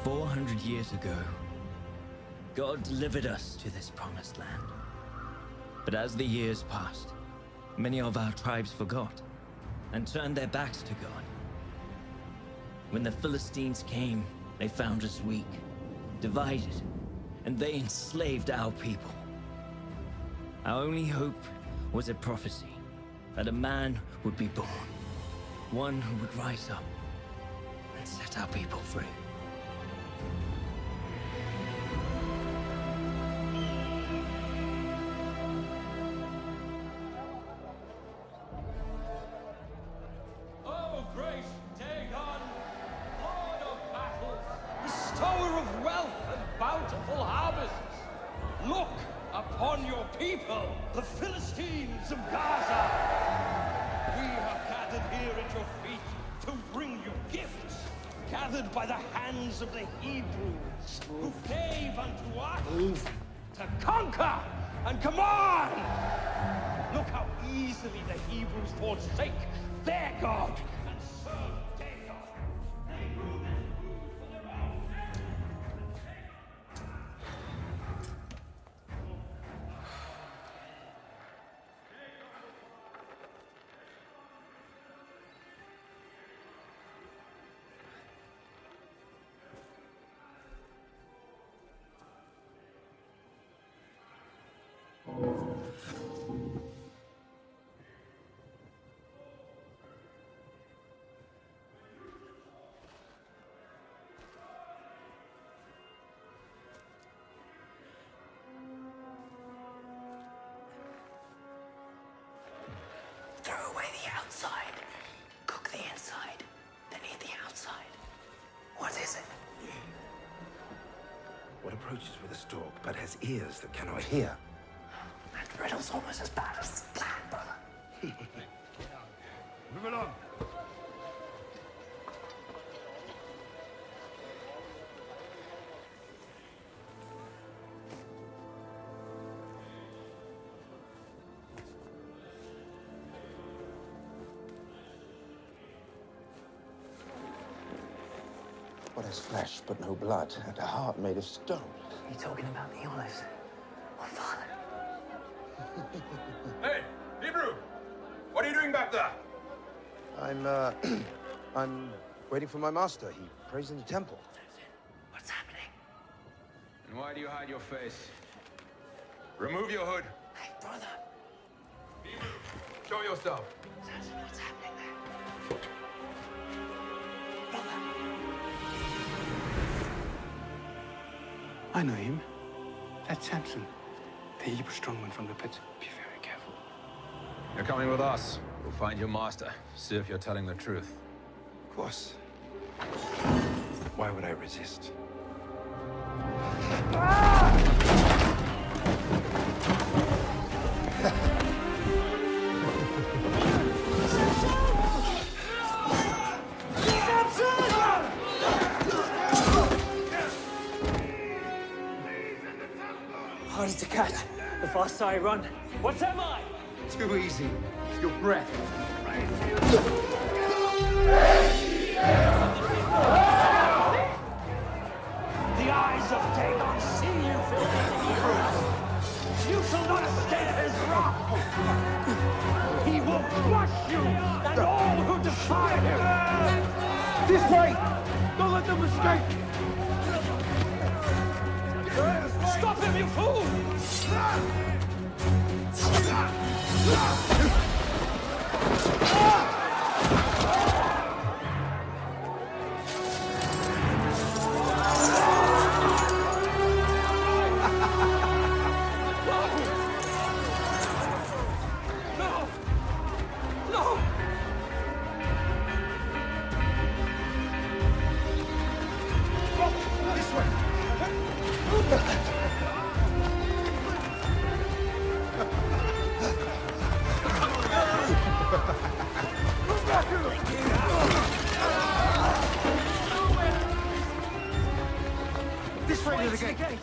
400 years ago, God delivered us to this promised land. But as the years passed, many of our tribes forgot and turned their backs to God. When the Philistines came, they found us weak, divided, and they enslaved our people. Our only hope was a prophecy that a man would be born, one who would rise up and set our people free. Oh, great Dagon, Lord of battles, bestower of wealth and bountiful harvests, look upon your people, the Philistines of Gaza. We have gathered here at your feet to bring you gifts, gathered by the hands of the Hebrews, who gave unto us to conquer and command. Look how easily the Hebrews forsake their God and serve Dagon. They grew this food for their own necks. Throw away the outside, cook the inside, then eat the outside. What is it? What approaches with a stalk, but has ears that cannot hear? That riddle's almost as bad as the plan, brother. Move along. What is flesh but no blood, and a heart made of stone? You talking about the olives? Oh, Father. Hey, Hebrew! What are you doing back there? I'm waiting for my master. He prays in the temple. What's happening? And why do you hide your face? Remove your hood. Hey, brother. Hebrew, show yourself. Samson, what's happening there? Brother. I know him. That's Samson, the Hebrew strongman from the pit. Be very careful. You're coming with us. We'll find your master. See if you're telling the truth. Of course. Why would I resist? Hard to catch. The faster I run. What's that mine? Too easy. Your breath. The eyes of Dagon see you, filthy Hebrews. You shall not escape his wrath. He will crush you and all who defy him. This way! Don't let them escape! Stop him, you fool! This way to the gate.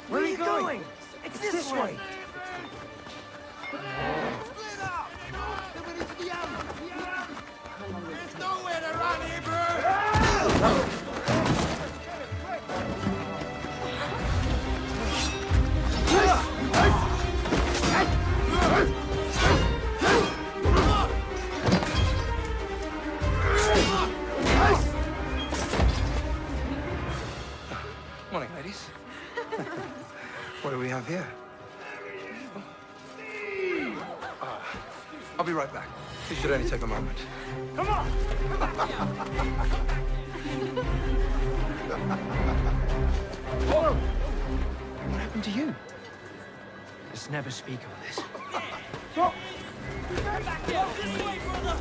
Where are you going? It's this way. There's nowhere to run, Hebrew! here. I'll be right back. This should only take a moment. Come on! What happened to you? Let's never speak of this. Go! Back here! This way, brother!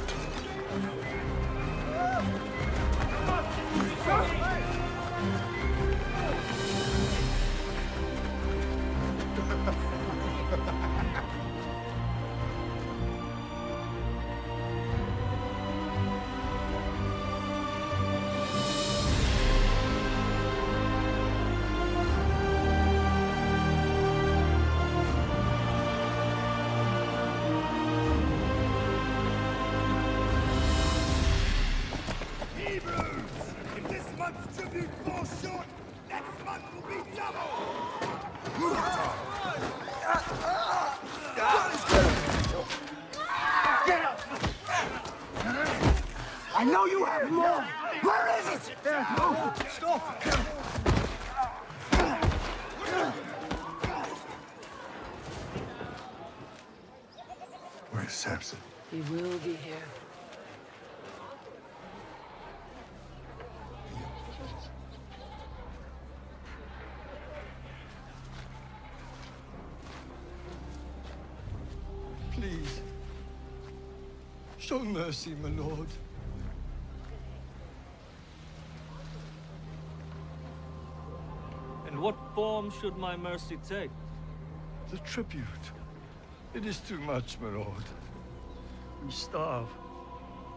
I know you have more! Where is it? No! Stop! Where's Samson? He will be here. Please. Show mercy, my lord. And what form should my mercy take? The tribute. It is too much, my lord. We starve,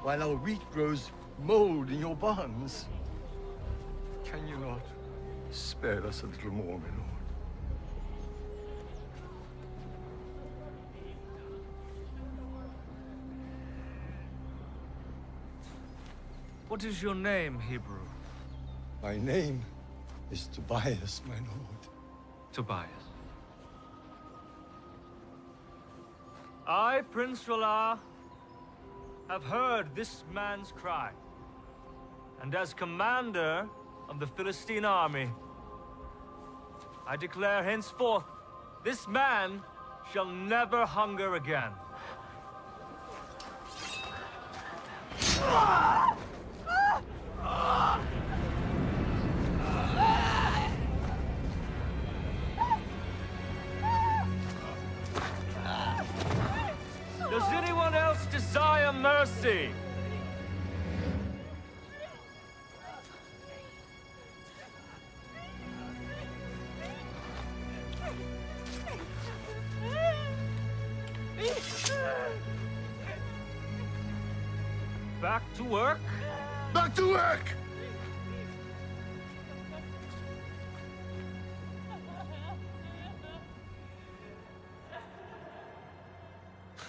while our wheat grows mold in your barns. Can you not spare us a little more, my lord? What is your name, Hebrew? My name is Tobias, my lord. Tobias. I, Prince R'hllor, have heard this man's cry. And as commander of the Philistine army, I declare henceforth, this man shall never hunger again. Does anyone else desire mercy? Back to work? Back to work!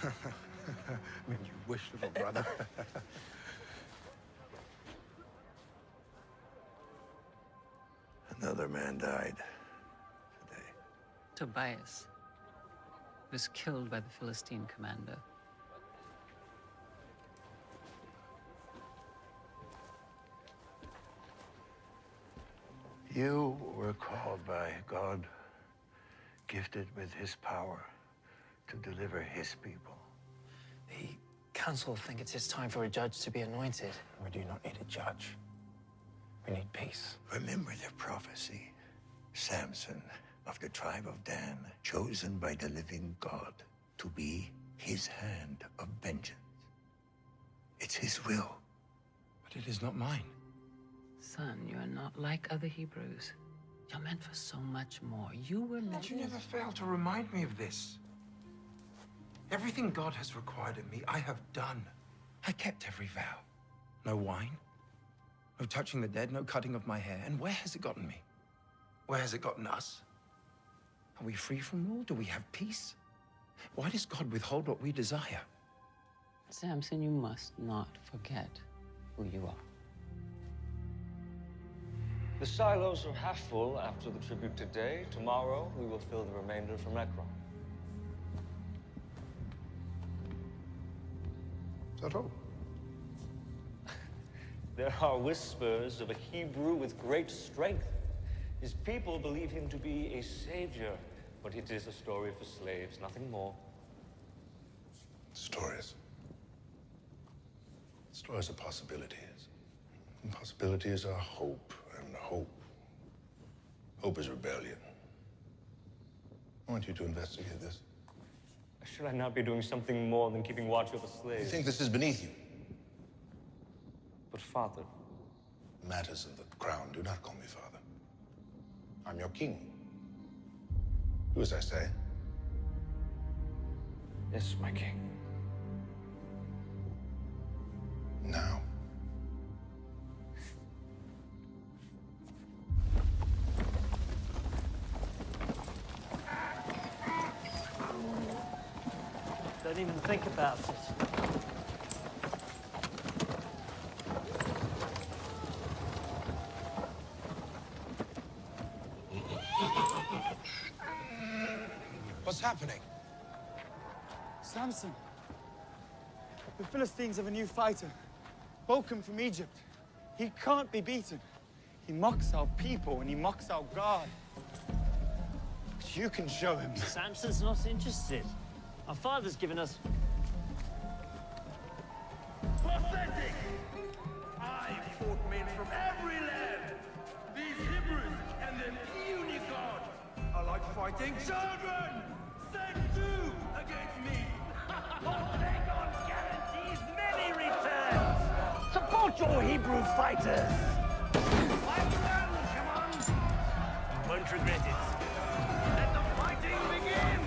I mean, you wish, little brother. Another man died today. Tobias was killed by the Philistine commander. You were called by God, gifted with his power to deliver his people. The council think it's time for a judge to be anointed. We do not need a judge. We need peace. Remember the prophecy. Samson of the tribe of Dan, chosen by the living God to be his hand of vengeance. It's his will. But it is not mine. Son, you are not like other Hebrews. You're meant for so much more. You were meant... But you never fail to remind me of this. Everything God has required of me, I have done. I kept every vow. No wine, no touching the dead, no cutting of my hair. And where has it gotten me? Where has it gotten us? Are we free from rule? Do we have peace? Why does God withhold what we desire? Samson, you must not forget who you are. The silos are half full after the tribute today. Tomorrow, we will fill the remainder from Ekron. Is that all? There are whispers of a Hebrew with great strength. His people believe him to be a savior, But it is a story for slaves, nothing more. Stories. Stories are possibilities. And possibilities are hope, and hope is rebellion. I want you to investigate this. Should I not be doing something more than keeping watch over slaves? You think this is beneath you? But Father... Matters of the crown, do not call me Father. I'm your king. Do as I say. Yes, my king. Now. Don't even think about it. What's happening? Samson. The Philistines have a new fighter. Welcome from Egypt. He can't be beaten. He mocks our people and he mocks our God. But you can show him. Samson's not interested. Our father's given us... Pathetic! I fought men from every land. These Hebrews and their puny God are like fighting children. Set two against me. Dagon guarantees many returns. Support your Hebrew fighters. Fight well, come on. You won't regret it. Let the fighting begin.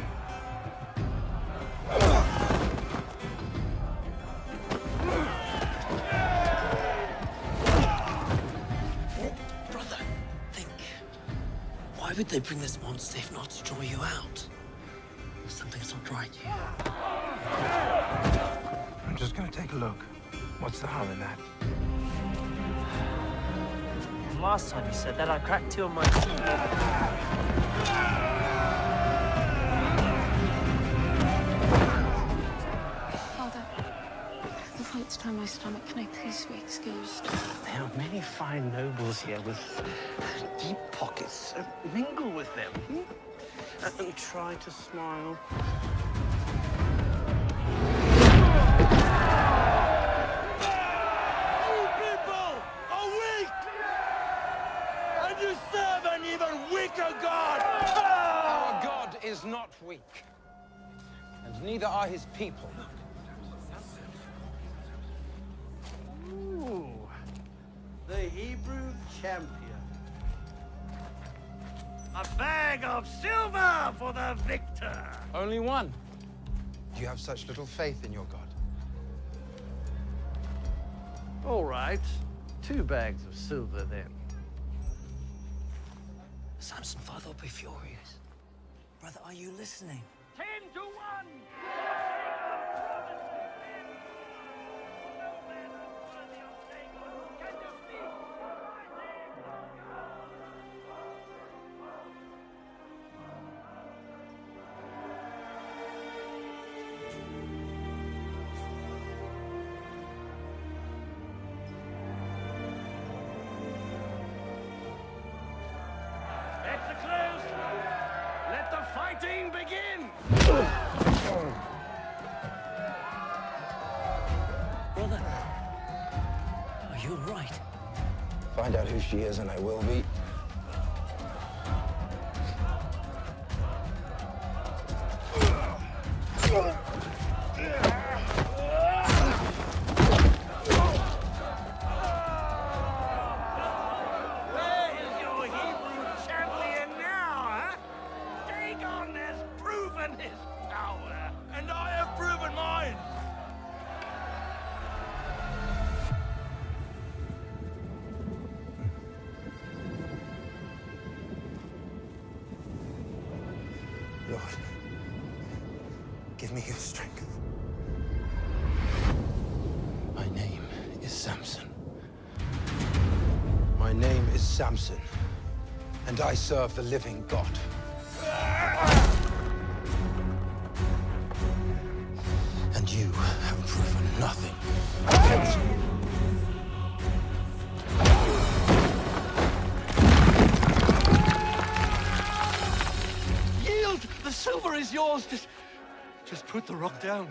Brother, think. Why would they bring this monster if not to draw you out? Something's not right here. I'm just gonna take a look. What's the harm in that? Last time you said that, I cracked 2 of my teeth. Father, the fight's down my stomach. Can I please be excused? There are many fine nobles here with deep pockets. Mingle with them. And try to smile. You people are weak! And you serve an even weaker God! Our God is not weak. And neither are his people. Ooh, the Hebrew champion. A bag of silver for the victor! Only one. You have such little faith in your God. All right, 2 bags of silver then. Samson, Father will be furious. Brother, are you listening? 10 to 1! Let the fighting begin! Brother, are you all right? Find out who she is and I will be. Lord, give me your strength. My name is Samson. My name is Samson, and I serve the living God. And you have proven nothing. Yield power is yours. Just put the rock down.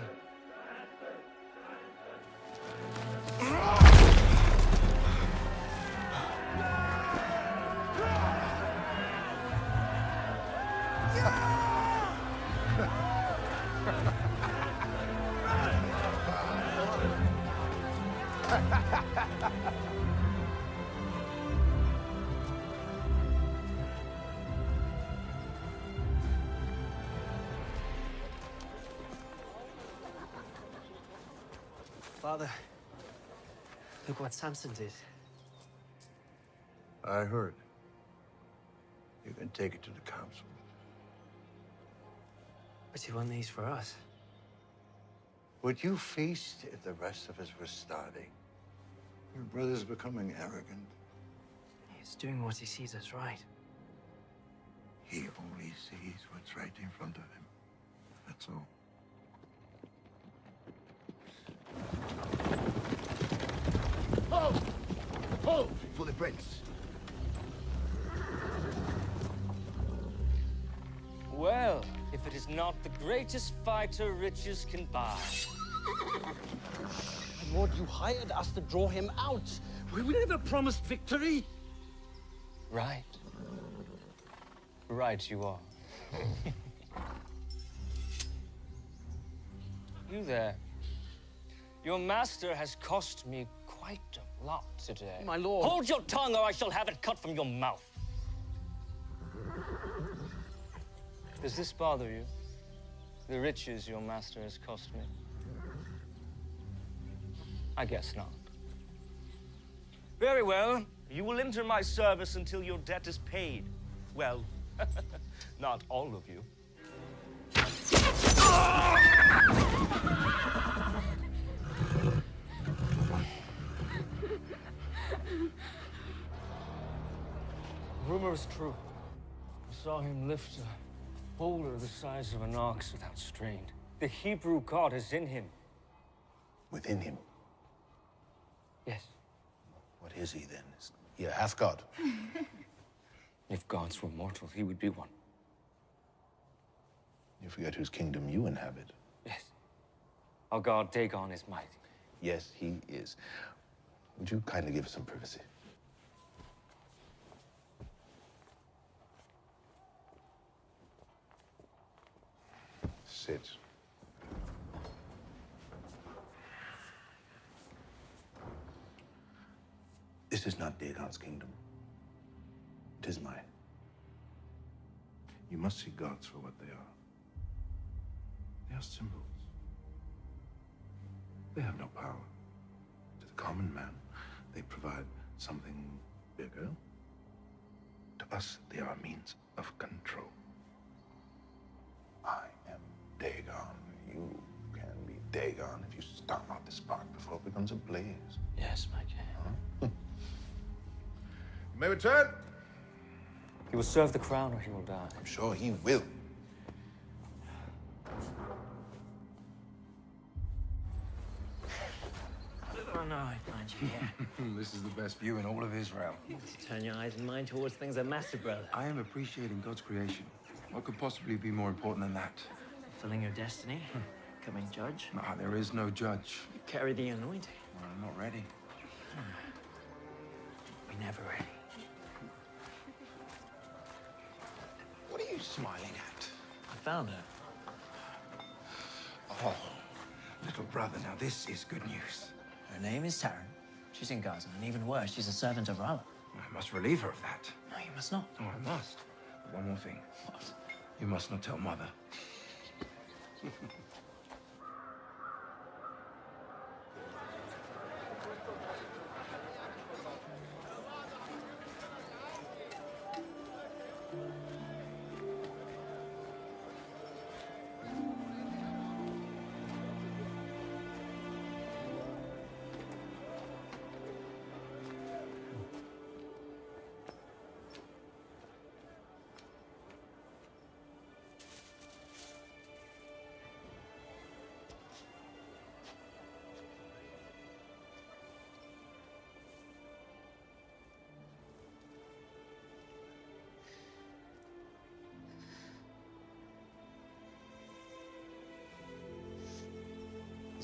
Father, look what Samson did. I heard. You can take it to the council. But he won these for us. Would you feast if the rest of us were starving? Your brother's becoming arrogant. He's doing what he sees as right. He only sees what's right in front of him. That's all. Hold! Hold for the prince. Well, if it is not the greatest fighter riches can buy. My lord, you hired us to draw him out. We never promised victory. Right. Right you are. You there. Your master has cost me quite a lot today. My lord. Hold your tongue or I shall have it cut from your mouth. Does this bother you? The riches your master has cost me? I guess not. Very well. You will enter my service until your debt is paid. Well, not all of you. Rumor is true. I saw him lift a boulder the size of an ox without strain. The Hebrew god is in him. Within him? Yes. What is he then? Is he a half-god? If gods were mortal, he would be one. You forget whose kingdom you inhabit. Yes. Our god Dagon is mighty. Yes, he is. Would you kindly give us some privacy? Sit. This is not Dagon's kingdom. It is mine. You must see gods for what they are. They are symbols. They have no power. To the common man, they provide something bigger. To us, they are a means of control. I am Dagon. You can be Dagon if you start out the spark before it becomes a blaze. Yes, my king. Huh? You may return. He will serve the crown or he will die. I'm sure he will. Oh, no, I find you here. This is the best view in all of Israel. Turn your eyes and mind towards things that matter, brother. I am appreciating God's creation. What could possibly be more important than that? Fulfilling your destiny, becoming judge. Ah, there is no judge. You carry the anointing. Well, I'm not ready. We're never ready. What are you smiling at? I found her. Oh, little brother, now this is good news. Her name is Taryn. She's in Gaza, and even worse, she's a servant of Rama. I must relieve her of that. No, you must not. Oh, I must. But one more thing. What? You must not tell Mother.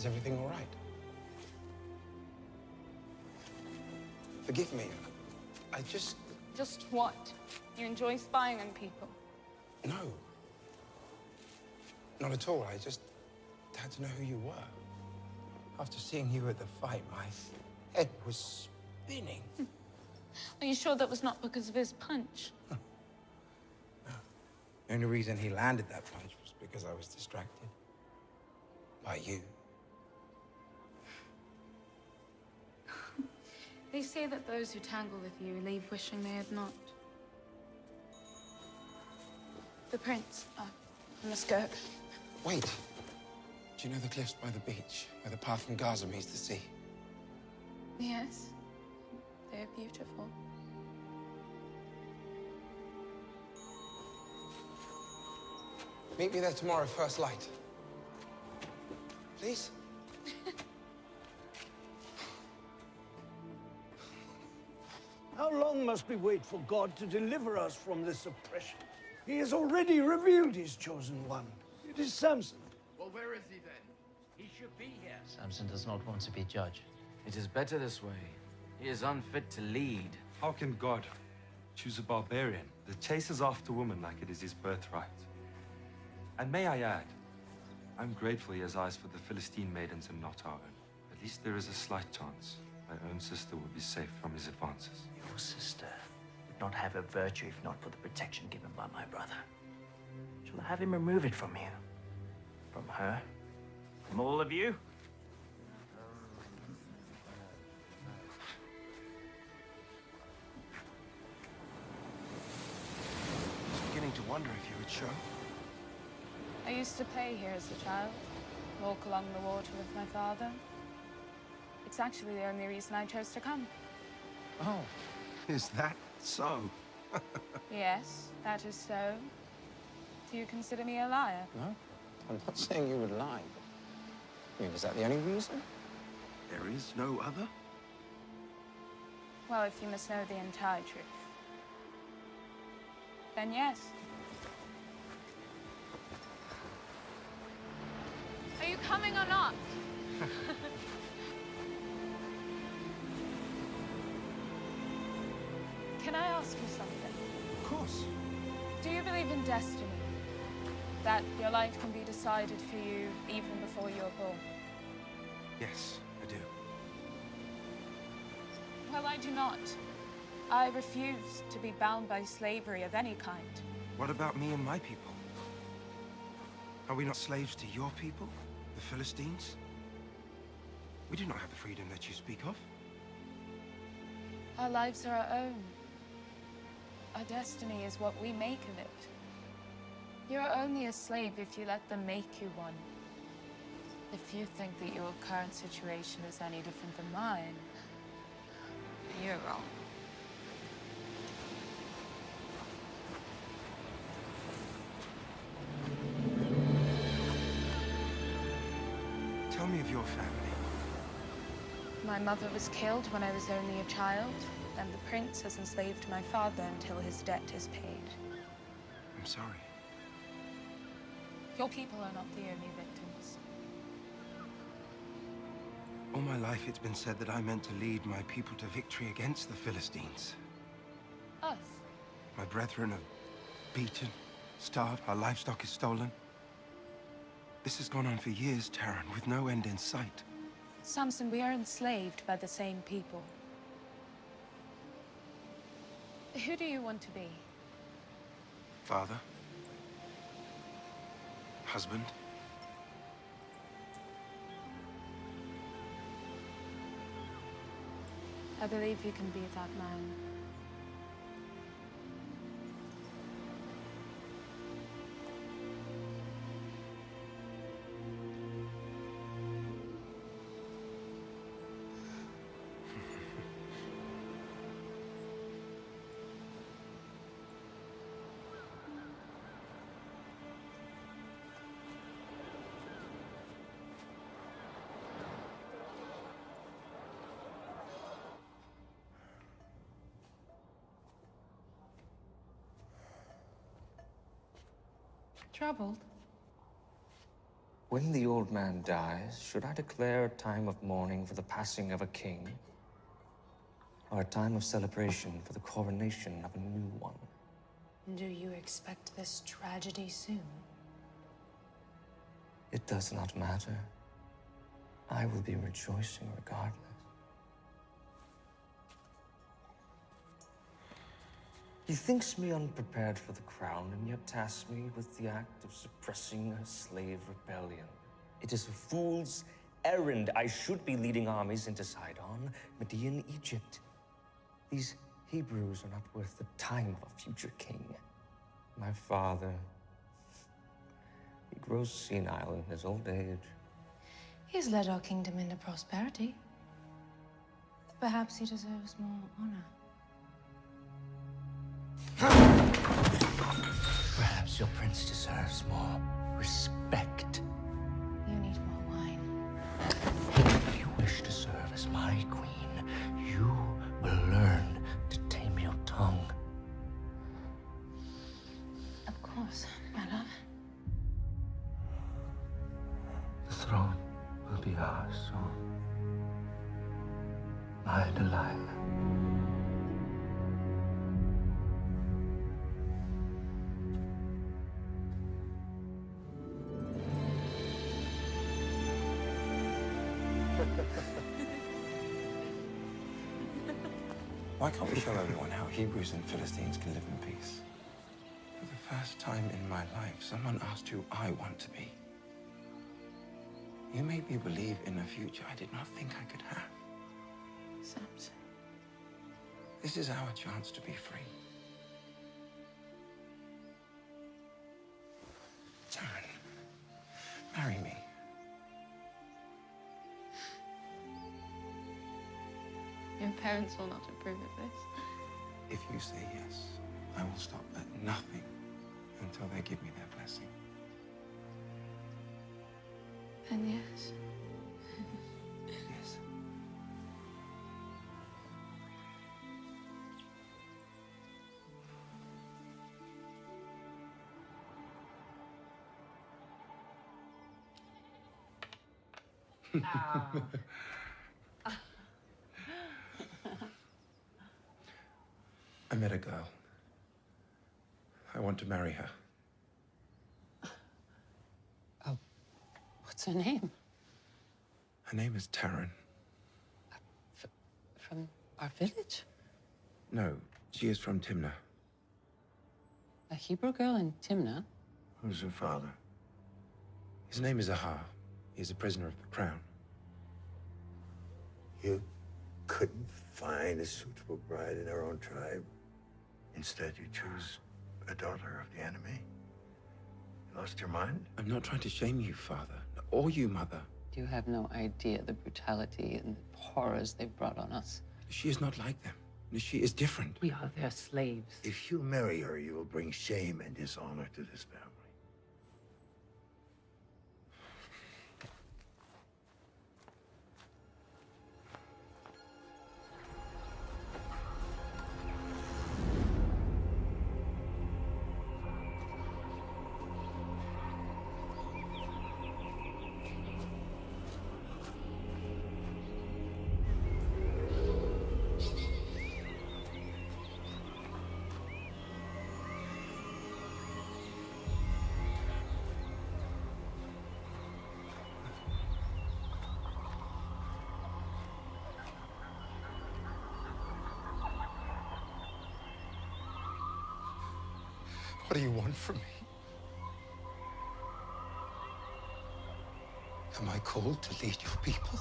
Is everything all right? Forgive me. I just... Just what? You enjoy spying on people? No. Not at all. I just had to know who you were. After seeing you at the fight, my head was spinning. Are you sure that was not because of his punch? No. The only reason he landed that punch was because I was distracted. By you. They say that those who tangle with you leave wishing they had not. The prince. I must go. Wait. Do you know the cliffs by the beach, where the path from Gaza meets the sea? Yes. They're beautiful. Meet me there tomorrow, first light. Please? How long must we wait for God to deliver us from this oppression? He has already revealed his chosen one. It is Samson. Well, where is he then? He should be here. Samson does not want to be judge. It is better this way. He is unfit to lead. How can God choose a barbarian that chases after women like it is his birthright? And may I add, I'm grateful he has eyes for the Philistine maidens and not our own. At least there is a slight chance my own sister would be safe from his advances. Your sister would not have a virtue if not for the protection given by my brother. Shall I have him remove it from you? From her? From all of you? I was beginning to wonder if you would show. I used to play here as a child, walk along the water with my father. It's actually the only reason I chose to come. Oh, is that so? Yes, that is so. Do you consider me a liar? No, I'm not saying you would lie. I mean, is that the only reason? There is no other? Well, if you must know the entire truth, then yes. Are you coming or not? Can I ask you something? Of course. Do you believe in destiny? That your life can be decided for you even before you're born? Yes, I do. Well, I do not. I refuse to be bound by slavery of any kind. What about me and my people? Are we not slaves to your people, the Philistines? We do not have the freedom that you speak of. Our lives are our own. Our destiny is what we make of it. You're only a slave if you let them make you one. If you think that your current situation is any different than mine, you're wrong. Tell me of your family. My mother was killed when I was only a child, and the prince has enslaved my father until his debt is paid. I'm sorry. Your people are not the only victims. All my life it's been said that I meant to lead my people to victory against the Philistines. Us? My brethren are beaten, starved, our livestock is stolen. This has gone on for years, Taran, with no end in sight. Samson, we are enslaved by the same people. Who do you want to be? Father. Husband. I believe you can be that man. Troubled? When the old man dies, should I declare a time of mourning for the passing of a king? Or a time of celebration for the coronation of a new one? Do you expect this tragedy soon? It does not matter. I will be rejoicing regardless. He thinks me unprepared for the crown, and yet tasks me with the act of suppressing a slave rebellion. It is a fool's errand. I should be leading armies into Sidon, Median, Egypt. These Hebrews are not worth the time of a future king. My father, he grows senile in his old age. He has led our kingdom into prosperity. Perhaps he deserves more honor. Perhaps your prince deserves more respect. You need more wine. If you wish to serve as my queen, you will learn to tame your tongue. Of course, my love. The throne will be ours soon. My Delilah. Why can't we show everyone how Hebrews and Philistines can live in peace? For the first time in my life, someone asked who I want to be. You made me believe in a future I did not think I could have. Samson. This is our chance to be free. Taryn, marry me. Your parents will not approve of this. If you say yes, I will stop at nothing until they give me their blessing. Then yes. Yes. I met a girl. I want to marry her. Oh, what's her name? Her name is Taryn. From our village? No, she is from Timnah. A Hebrew girl in Timnah? Who's her father? His name is Ahar. He's a prisoner of the crown. You couldn't find a suitable bride in our own tribe. Instead, you choose a daughter of the enemy. You lost your mind? I'm not trying to shame you, Father, or you, Mother. You have no idea the brutality and the horrors they've brought on us. She is not like them. She is different. We are their slaves. If you marry her, you will bring shame and dishonor to this family. What do you want from me? Am I called to lead your people?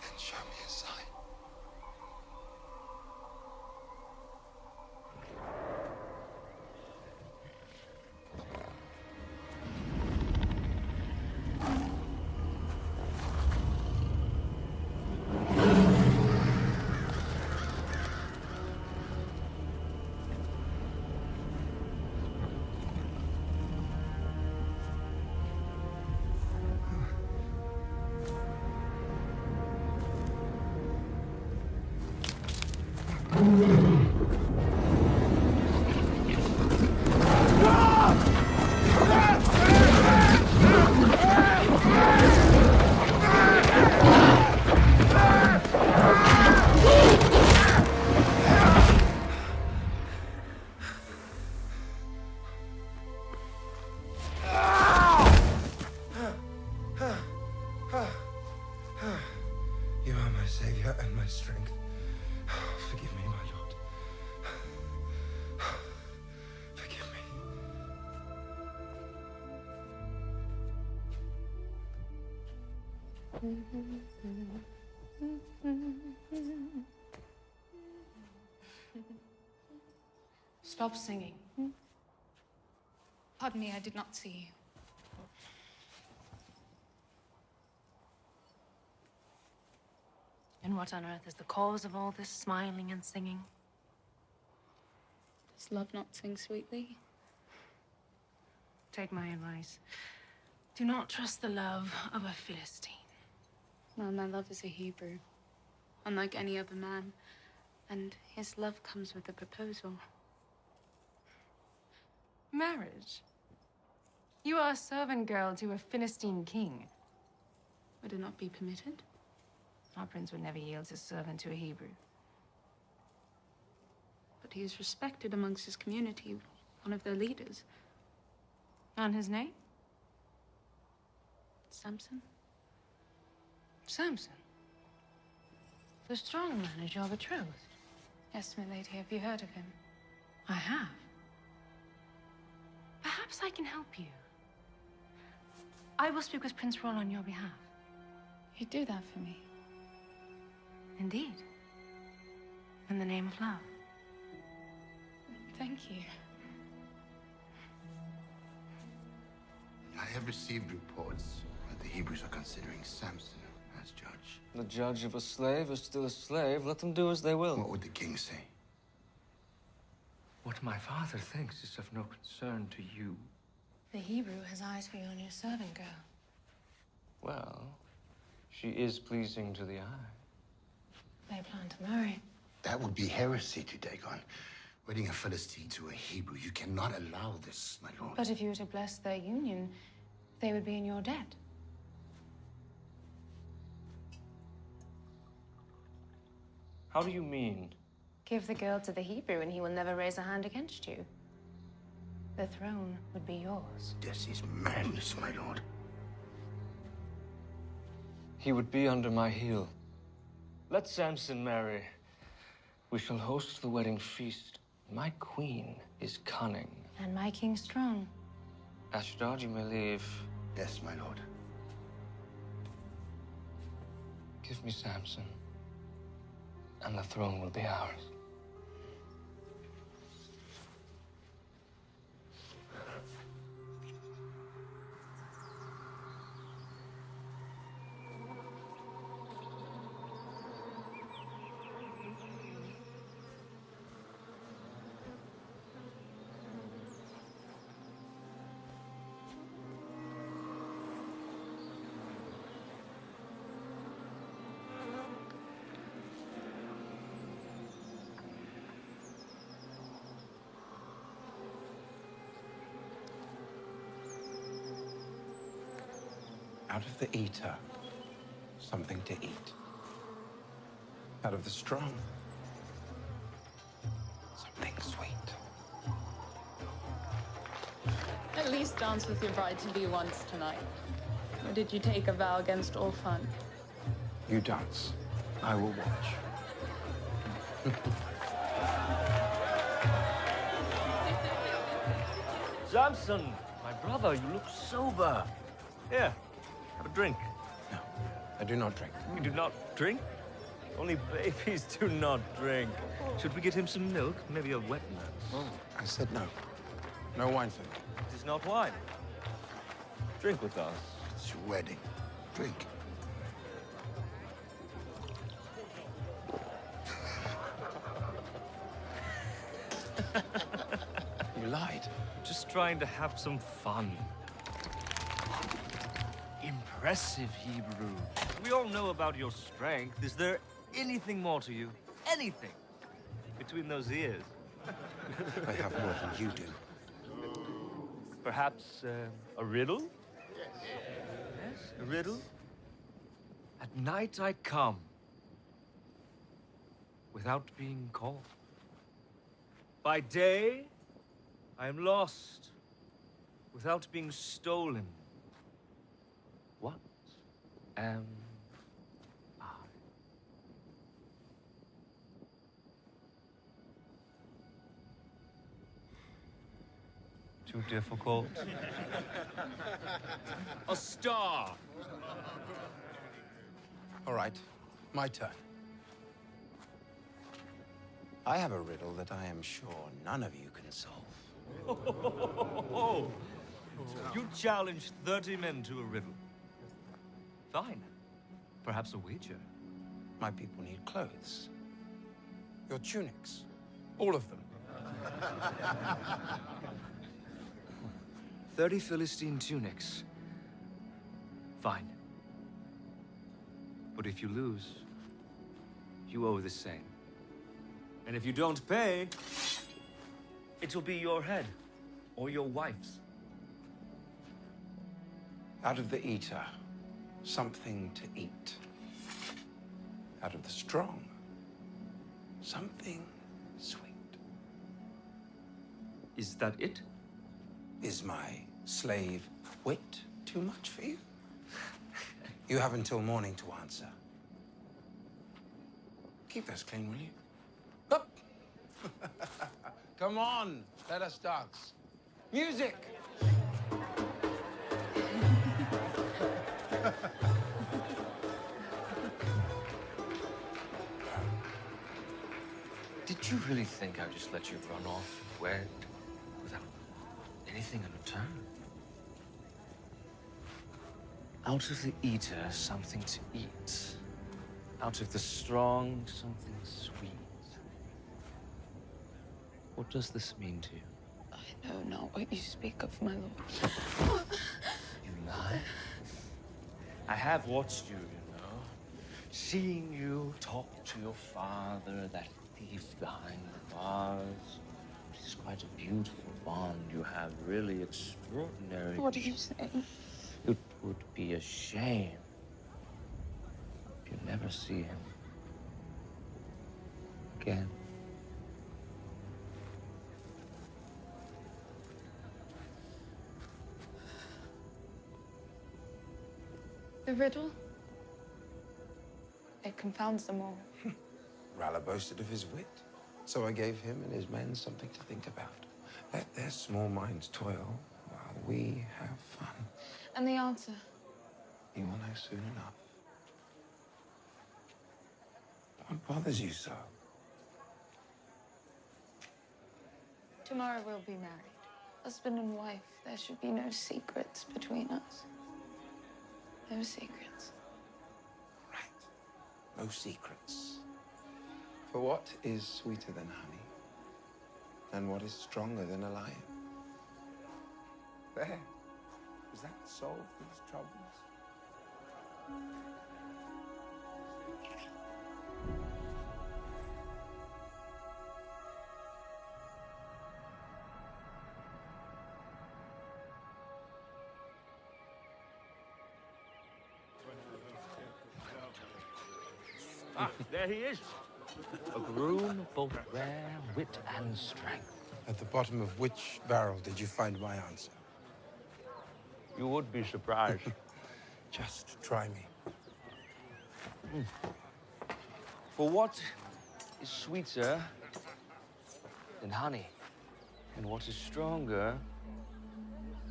Then show me a sign. Ah! my savior and my strength. Forgive me, my lord. Forgive me. Stop singing. Pardon me, I did not see you. And what on earth is the cause of all this smiling and singing? Does love not sing sweetly? Take my advice. Do not trust the love of a Philistine. Well, my love is a Hebrew, unlike any other man, and his love comes with a proposal. Marriage? You are a servant girl to a Philistine king. Would it not be permitted? Our prince would never yield his servant to a Hebrew. But he is respected amongst his community, one of their leaders. And his name? Samson. Samson? The strong man is your betrothed? Yes, my lady. Have you heard of him? I have. Perhaps I can help you. I will speak with Prince Roll on your behalf. He'd do that for me. Indeed. In the name of love. Thank you. I have received reports that the Hebrews are considering Samson as judge. The judge of a slave is still a slave. Let them do as they will. What would the king say? What my father thinks is of no concern to you. The Hebrew has eyes for you and your servant girl. Well, she is pleasing to the eye. They plan to marry. That would be heresy to Dagon. Wedding a Philistine to a Hebrew. You cannot allow this, my lord. But if you were to bless their union, they would be in your debt. How do you mean? Give the girl to the Hebrew and he will never raise a hand against you. The throne would be yours. This is madness, my lord. He would be under my heel. Let Samson marry. We shall host the wedding feast. My queen is cunning. And my king strong. Ashdod, you may leave. Yes, my lord. Give me Samson, and the throne will be ours. Out of the eater, something to eat. Out of the strong, something sweet. At least dance with your bride-to-be once tonight. Or did you take a vow against all fun? You dance. I will watch. Samson, my brother, you look sober. Here, have a drink. No, I do not drink. You do not drink? Only babies do not drink. Should we get him some milk? Maybe a wet nurse? Oh, I said no. No wine for me. It is not wine. Drink with us. It's your wedding. Drink. You lied. Just trying to have some fun. Impressive, Hebrew. We all know about your strength. Is there anything more to you? Anything? Between those ears? I have more than you do. Perhaps a riddle? Yes, a riddle? At night I come, without being called. By day, I am lost, without being stolen. What am I? Too difficult? A star! All right, my turn. I have a riddle that I am sure none of you can solve. You challenged 30 men to a riddle. Fine. Perhaps a wager. My people need clothes. Your tunics. All of them. 30 Philistine tunics. Fine. But if you lose, you owe the same. And if you don't pay, it'll be your head or your wife's. Out of the eater, something to eat. Out of the strong, something sweet. Is that it? Is my slave wit too much for you? You have until morning to answer. Keep those clean, will you? Up! Come on, let us dance. Music! Did you really think I'd just let you run off wed without anything in return? Out of the eater, something to eat. Out of the strong, something sweet. What does this mean to you? I know not what you speak of, my lord. You lie? I have watched you, you know. Seen you talk to your father, that thief behind the bars. It is quite a beautiful bond you have, really extraordinary. What are you saying? It would be a shame if you never see him again. The riddle? It confounds them all. Ralla boasted of his wit, so I gave him and his men something to think about. Let their small minds toil while we have fun. And the answer? You will know soon enough. What bothers you so? Tomorrow we'll be married. Husband and wife. There should be no secrets between us. No secrets. No secrets. For what is sweeter than honey? And what is stronger than a lion? There. Does that solve these troubles? Ah, there he is. A groom of both rare wit and strength. At the bottom of which barrel did you find my answer? You would be surprised. Just try me. For what is sweeter than honey? And what is stronger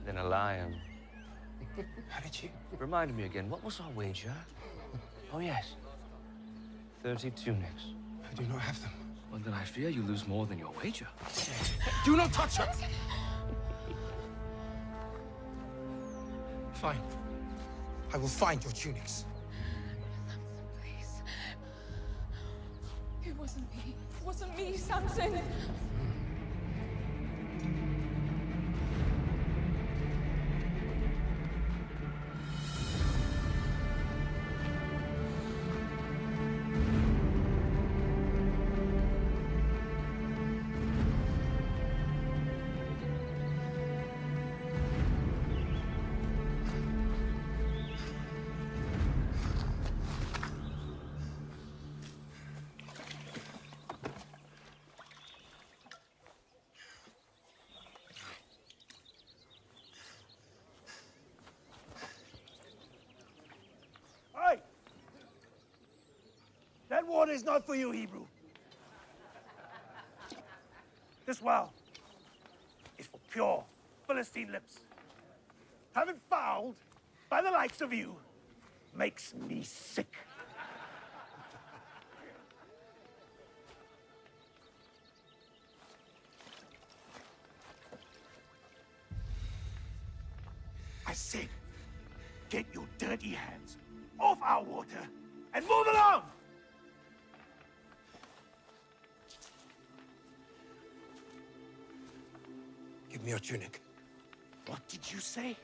than a lion? How did you? Remind me again, what was our wager? Oh, yes. 30 tunics. I do not have them. Well, then I fear you lose more than your wager. Do not touch her! Fine. I will find your tunics. Please. It wasn't me. It wasn't me, Samson. That water is not for you, Hebrew. This well is for pure, Philistine lips. Having fouled by the likes of you makes me sick. I said, get your dirty hands off our water and move along! Give me your tunic. What did you say?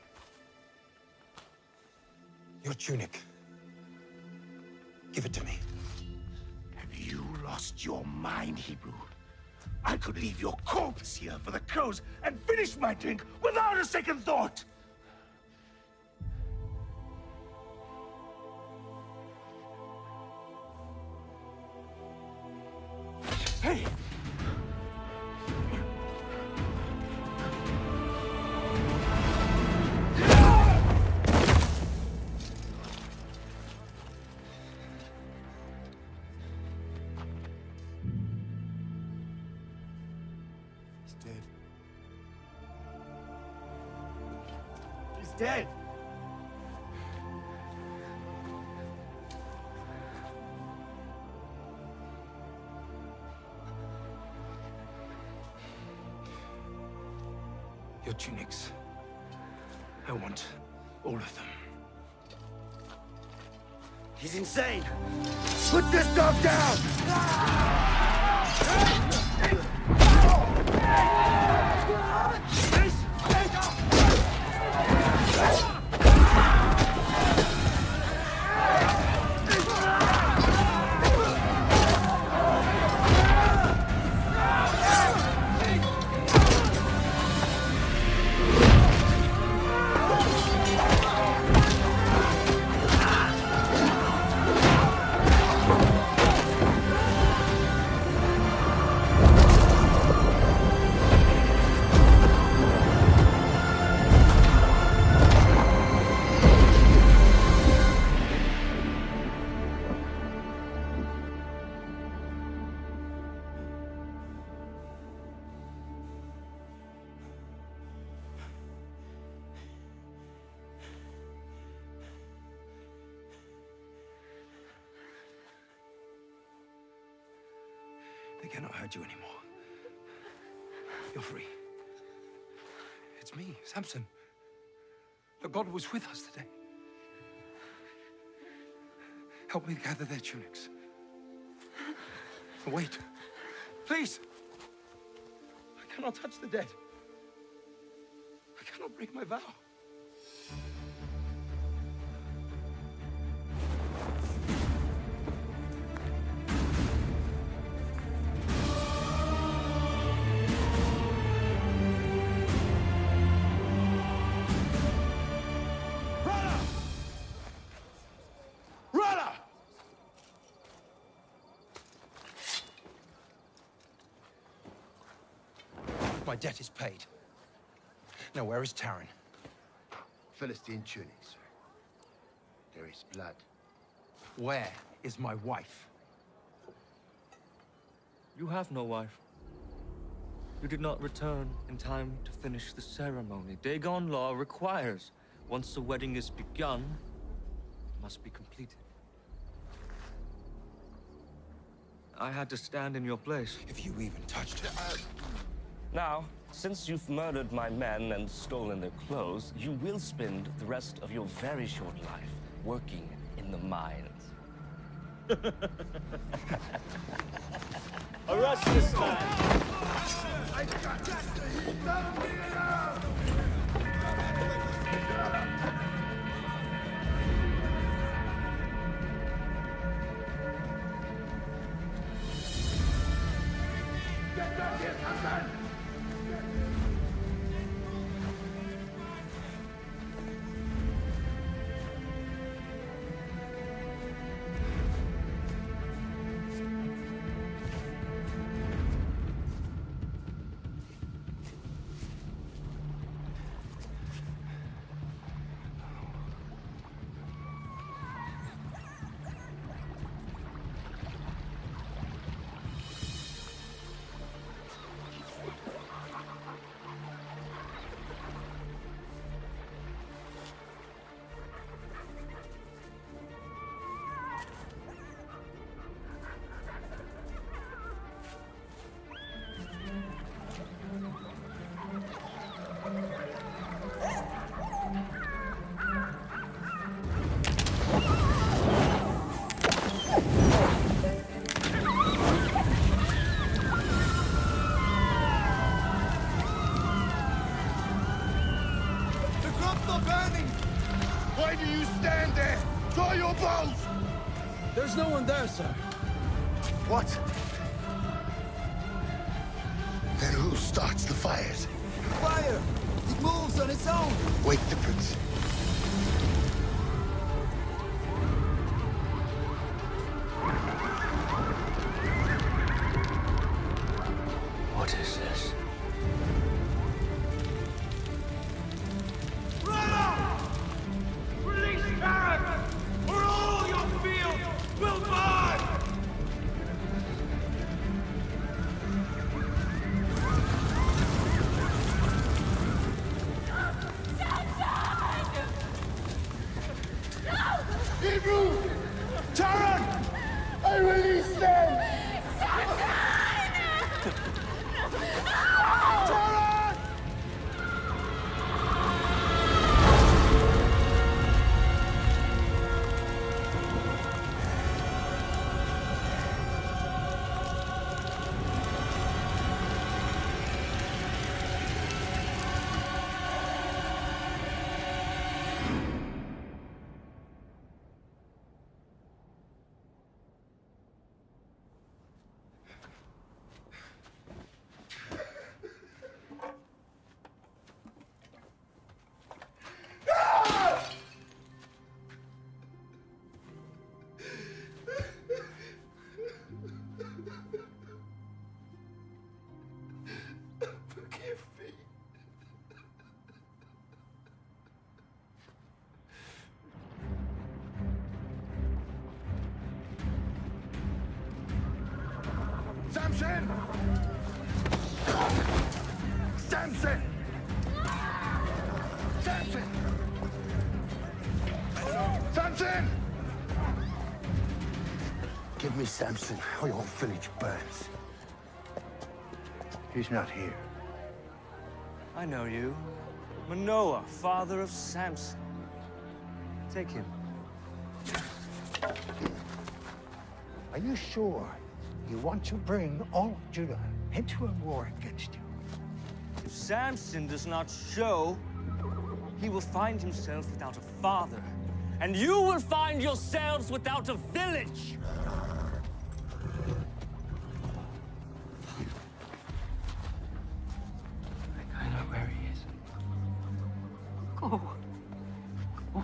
Your tunic. Give it to me. Have you lost your mind, Hebrew? I could leave your corpse here for the crows and finish my drink without a second thought! Hey! He's dead. He's dead! Your tunics. I want all of them. He's insane! Put this dog down! They cannot hurt you anymore. You're free. It's me, Samson. Look, God was with us today. Help me gather their tunics. Wait. Please. I cannot touch the dead. I cannot break my vow. My debt is paid. Now, where is Taran? Philistine tunic, sir. There is blood. Where is my wife? You have no wife. You did not return in time to finish the ceremony. Dagon law requires, once the wedding is begun, it must be completed. I had to stand in your place. If you even touched her. Now, since you've murdered my men and stolen their clothes, you will spend the rest of your very short life working in the mines. Arrest this man! Get back here, Samson! Draw your bows! There's no one there, sir. What? Then who starts the fires? Fire! It moves on its own! Wake the prince. What is this? Release Baron, or all your fields will burn! Hebrew! Taran! I release them! Taran! Forgive me. Samson! Samson! Samson! Samson! Give me Samson, or your village burns. He's not here. I know you. Manoah, father of Samson. Take him. Are you sure you want to bring all of Judah into a war against you? If Samson does not show, he will find himself without a father, and you will find yourselves without a village. I know where he is. Go. Go.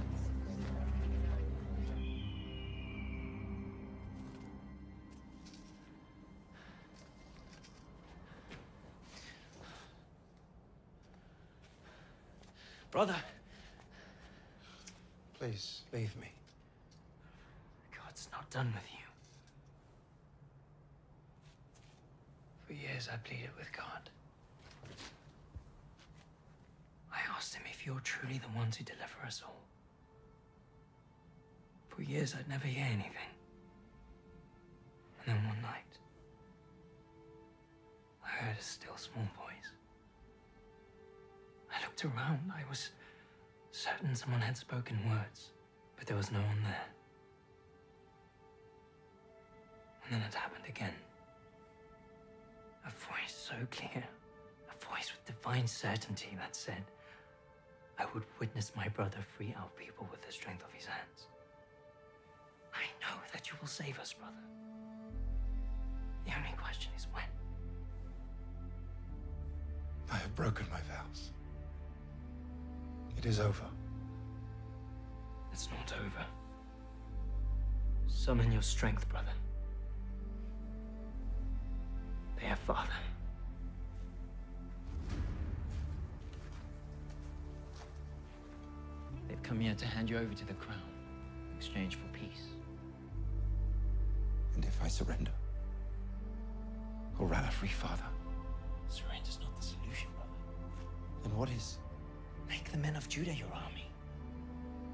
Brother. Please, leave me. God's not done with you. For years I pleaded with God. I asked him if you're truly the ones who deliver us all. For years I'd never hear anything. And then one night, I heard a still small voice. I looked around. I was certain someone had spoken words, but there was no one there. And then it happened again. A voice so clear, a voice with divine certainty that said, I would witness my brother free our people with the strength of his hands. I know that you will save us, brother. The only question is when. I have broken my vows. It is over. It's not over. Summon your strength, brother. Their father. They've come here to hand you over to the crown in exchange for peace. And if I surrender? Or rather, free father? Surrender's not the solution, brother. Then what is? Make the men of Judah your army.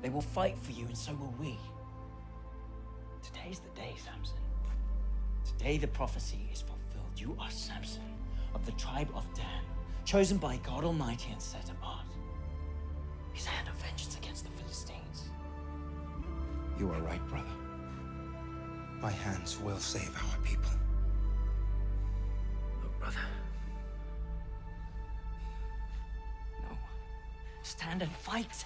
They will fight for you, and so will we. Today's the day, Samson. Today the prophecy is fulfilled. You are Samson, of the tribe of Dan, chosen by God Almighty and set apart. His hand of vengeance against the Philistines. You are right, brother. My hands will save our people. No, brother. No. Stand and fight.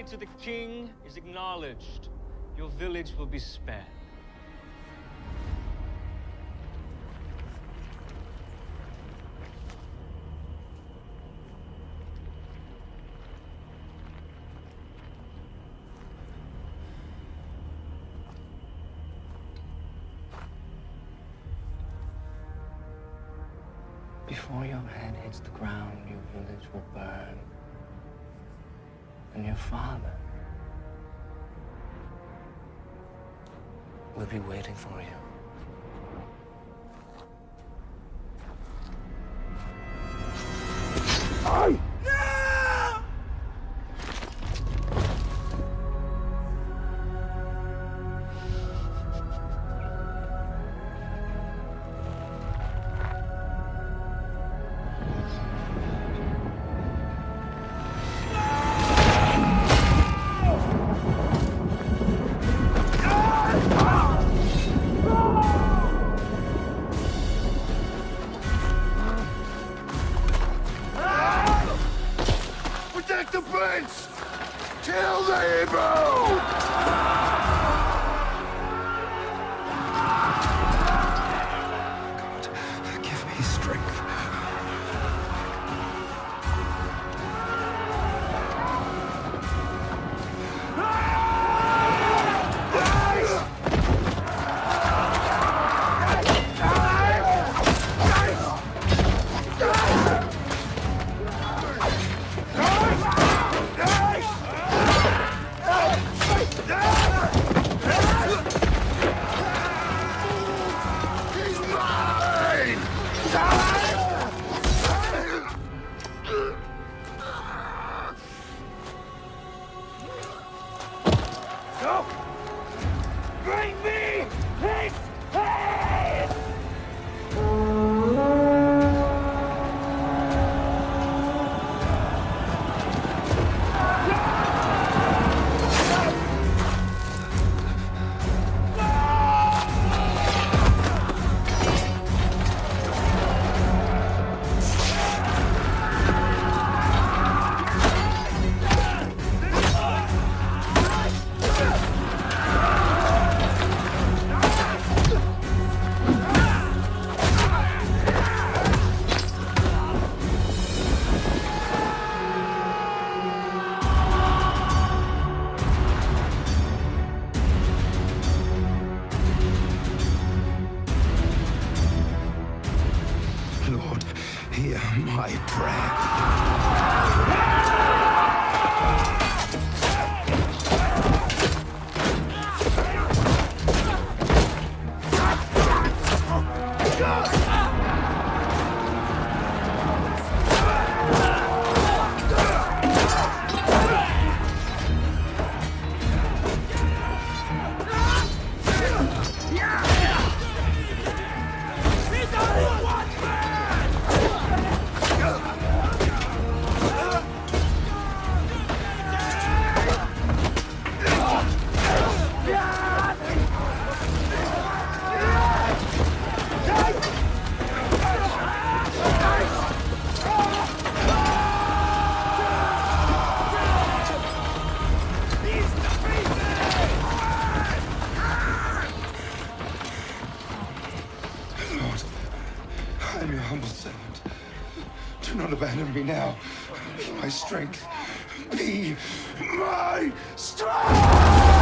to the king is acknowledged, your village will be spared. Before your head hits the ground, your village will burn. And your father will be waiting for you. Protect the prince! Kill the Hebrew! Give me strength. No! Bring me his head! Lord, hear my prayer. Lord, I am your humble servant. Do not abandon me now. Be my strength. Be my strength!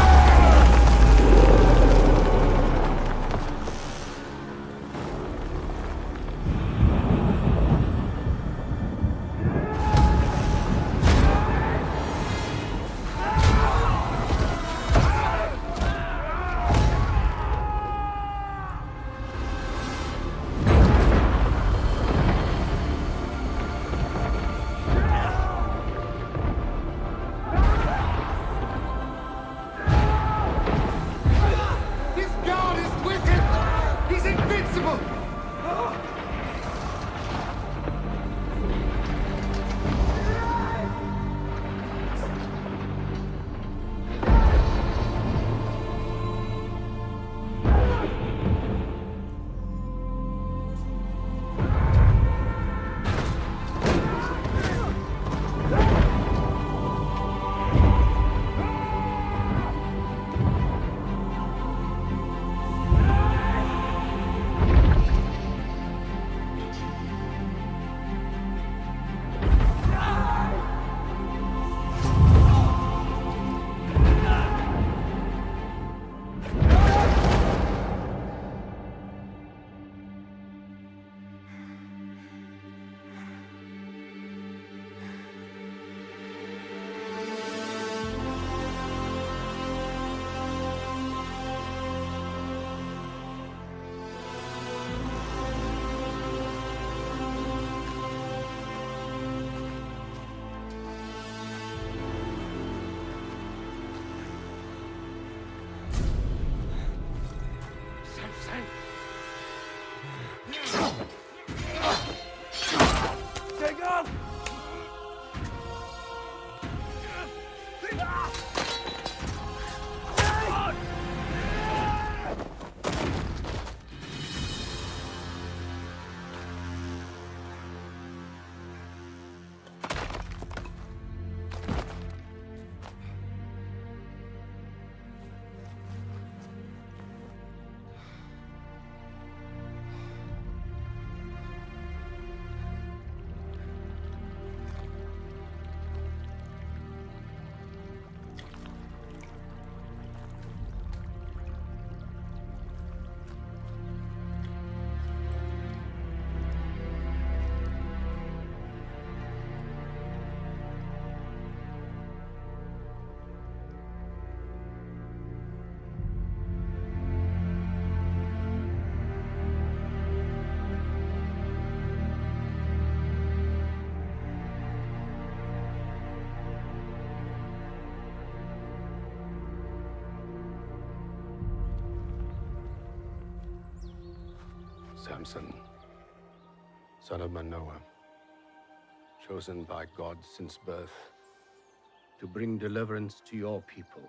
Samson, son of Manoah, chosen by God since birth to bring deliverance to your people.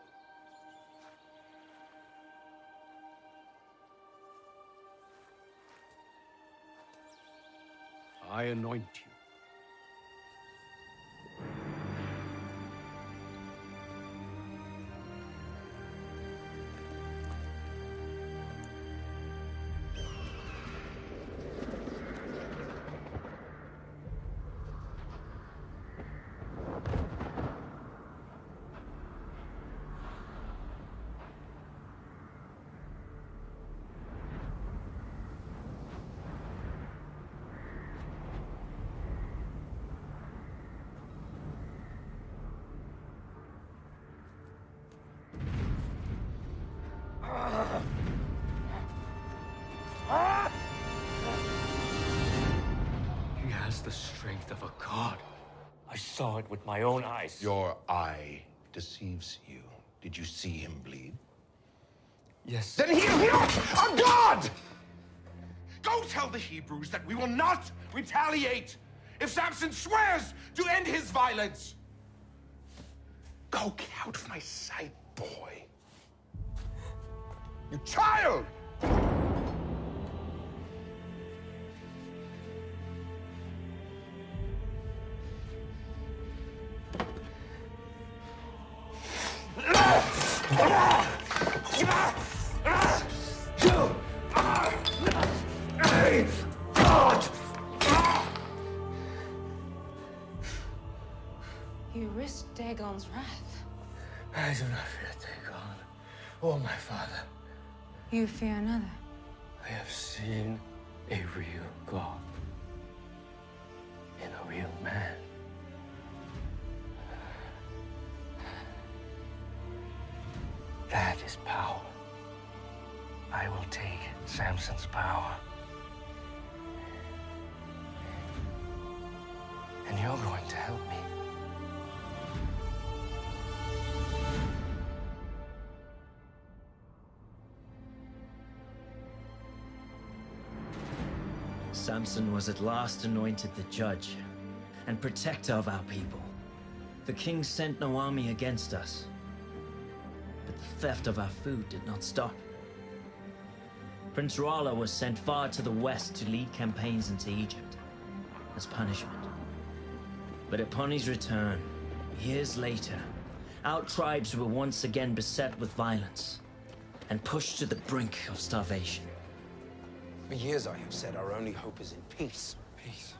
I anoint you. He has the strength of a god. I saw it with my own eyes. Your eye deceives you. Did you see him bleed? Yes. Then he is not a god! Go tell the Hebrews that we will not retaliate if Samson swears to end his violence. Go, get out of my sight, boy. You child! You risked Dagon's wrath. I do not fear Dagon or my father. You fear another. I have seen a real God in a real man. That is power. I will take Samson's power. And you're going to help me. Samson was at last anointed the judge and protector of our people. The king sent no army against us, but the theft of our food did not stop. Prince Rala was sent far to the west to lead campaigns into Egypt as punishment. But upon his return, years later, our tribes were once again beset with violence and pushed to the brink of starvation. For years I have said our only hope is in peace. Peace.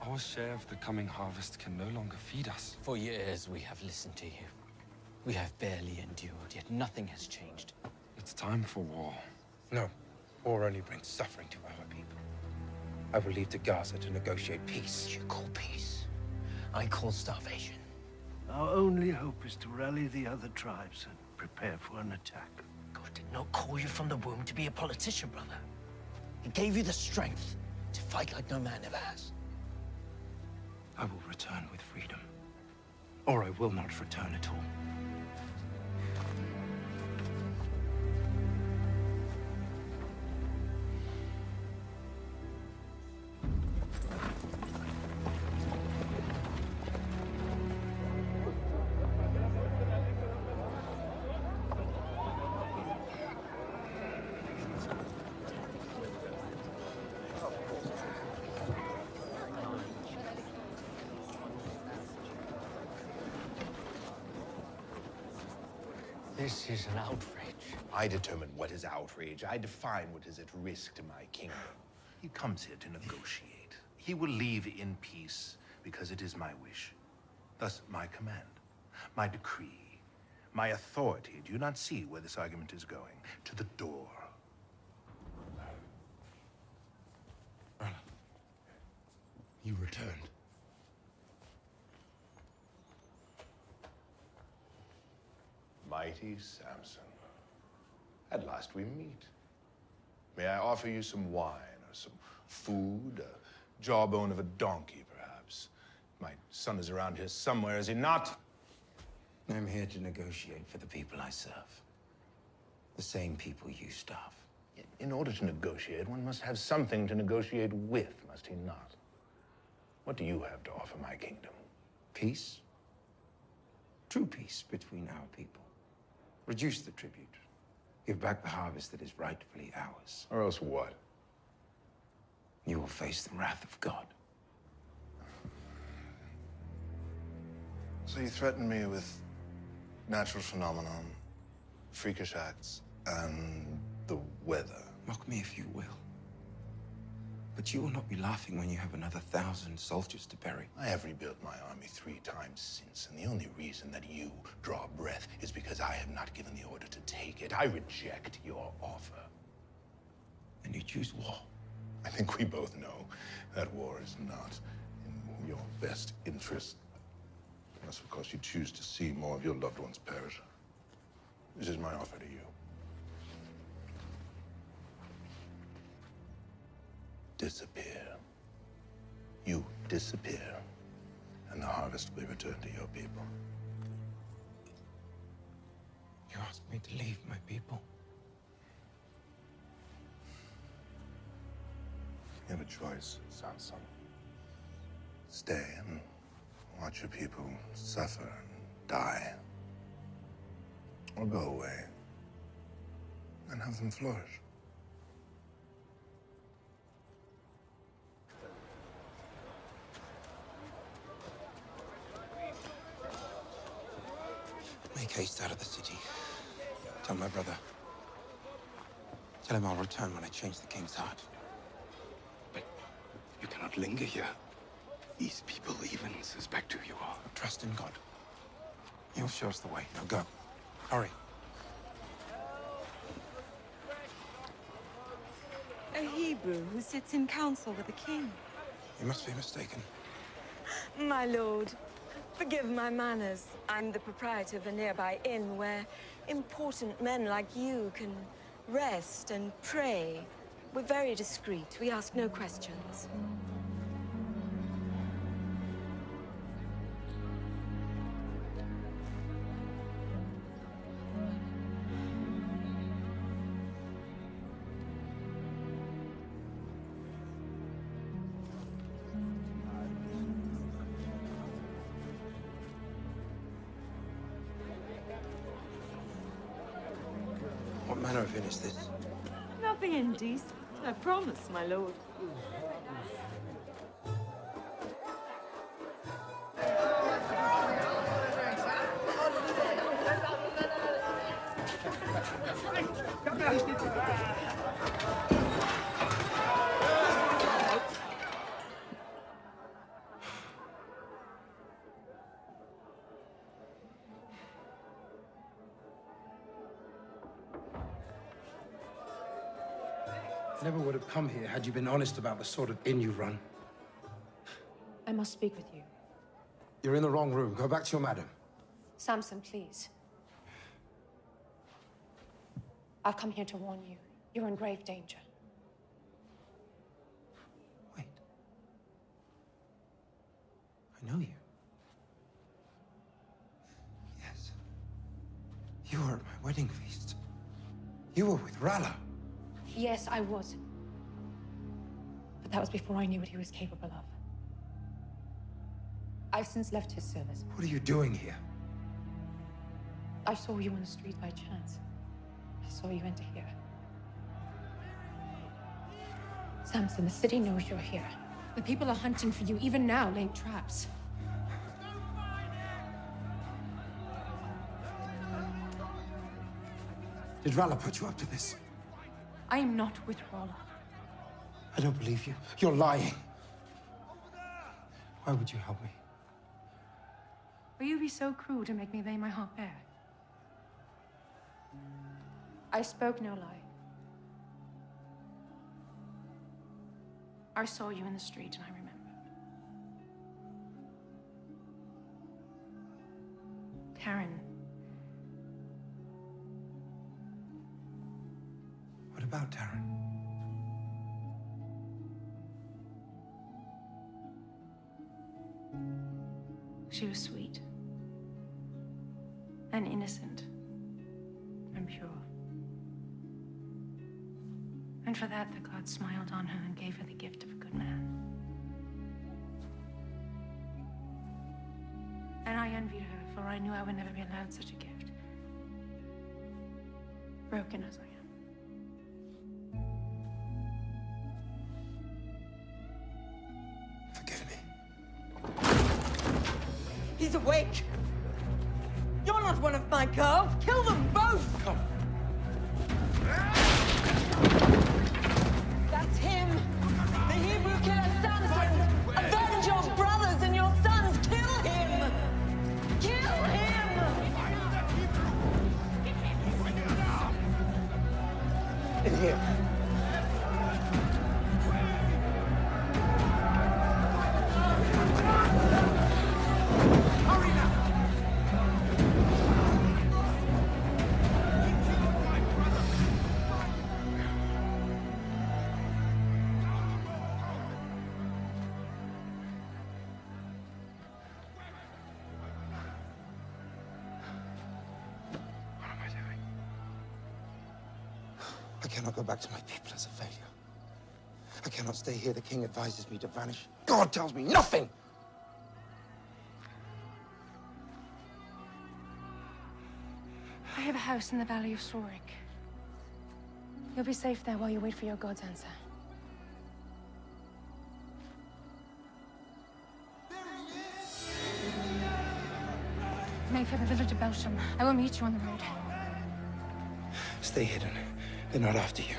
Our share of the coming harvest can no longer feed us. For years we have listened to you. We have barely endured, yet nothing has changed. It's time for war. No, war only brings suffering to our people. I will leave to Gaza to negotiate peace. You call peace. I call starvation. Our only hope is to rally the other tribes and prepare for an attack. God did not call you from the womb to be a politician, brother. He gave you the strength to fight like no man ever has. I will return with freedom, or I will not return at all. This is an outrage. I determine what is outrage. I define what is at risk to my kingdom. He comes here to negotiate. He will leave in peace because it is my wish. Thus, my command, my decree, my authority. Do you not see where this argument is going? To the door. You returned. Mighty Samson. At last we meet. May I offer you some wine or some food, a jawbone of a donkey, perhaps? My son is around here somewhere, is he not? I'm here to negotiate for the people I serve. The same people you starve. In order to negotiate, one must have something to negotiate with, must he not? What do you have to offer my kingdom? Peace. True peace between our people. Reduce the tribute. Give back the harvest that is rightfully ours. Or else what? You will face the wrath of God. So you threaten me with natural phenomenon, freakish acts, and the weather. Mock me if you will. But you will not be laughing when you have another 1,000 soldiers to bury. I have rebuilt my army 3 times since, and the only reason that you draw breath is because I have not given the order to take it. I reject your offer. And you choose war. I think we both know that war is not in your best interest. That's because you choose to see more of your loved ones perish. This is my offer to you. Disappear. You disappear, and the harvest will be returned to your people. You asked me to leave my people. You have a choice, Samson. Stay and watch your people suffer and die. Or go away and have them flourish. Make haste out of the city. Tell my brother. Tell him I'll return when I change the king's heart. But you cannot linger here. These people even suspect who you are. Trust in God. He'll show us the way. Now go. Hurry. A Hebrew who sits in council with the king. You must be mistaken. My lord, forgive my manners. I'm the proprietor of a nearby inn where important men like you can rest and pray. We're very discreet. We ask no questions. What manner of inn is this? Nothing indecent, I promise, my lord. I never would have come here had you been honest about the sort of inn you run. I must speak with you. You're in the wrong room. Go back to your madam. Samson, please. I've come here to warn you. You're in grave danger. I know you. Yes. You were at my wedding feast. You were with Rala. Yes, I was. But that was before I knew what he was capable of. I've since left his service. What are you doing here? I saw you on the street by chance. I saw you enter here. Samson, the city knows you're here. The people are hunting for you, even now, laying traps. Did Rala put you up to this? I am not with Rala. I don't believe you. You're lying. Why would you help me? Will you be so cruel to make me lay my heart bare? I spoke no lie. I saw you in the street and I remembered. Karen. What about Taryn? She was sweet. And innocent. And pure. And for that, the gods smiled on her and gave her the gift of a good man. And I envied her, for I knew I would never be allowed such a gift. Broken as I am. Forgive me. He's awake! You're not one of my girls! Kill them both! Come. That's him! The Hebrew killer Samson! Avenge your brothers and your sons! Kill him! Kill him! In here. I cannot go back to my people as a failure. I cannot stay here. The king advises me to vanish. God tells me nothing! I have a house in the Valley of Sorik. You'll be safe there while you wait for your god's answer. Make for the village of Belsham. I will meet you on the road. Stay hidden. They're not after you.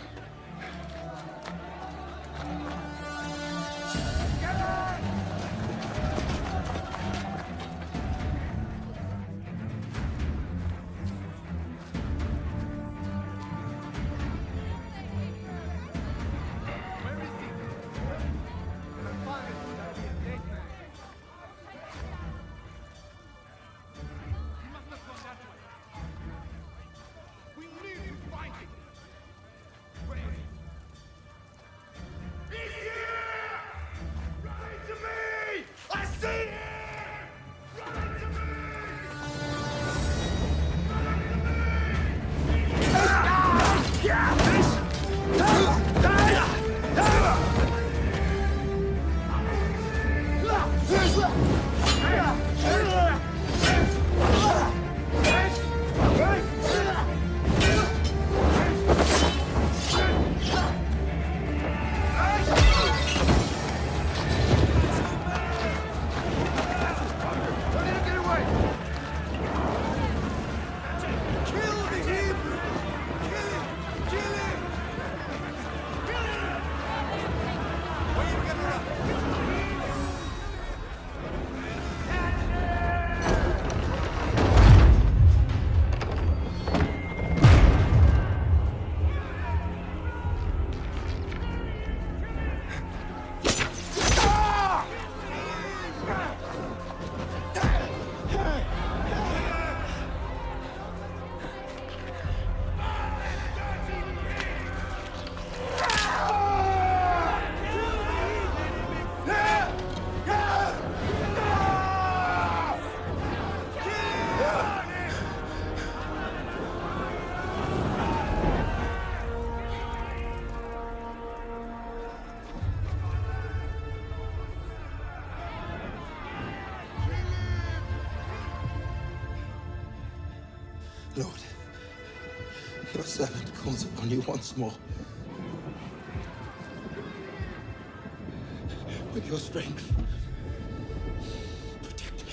Lord, your servant calls upon you once more. With your strength, protect me.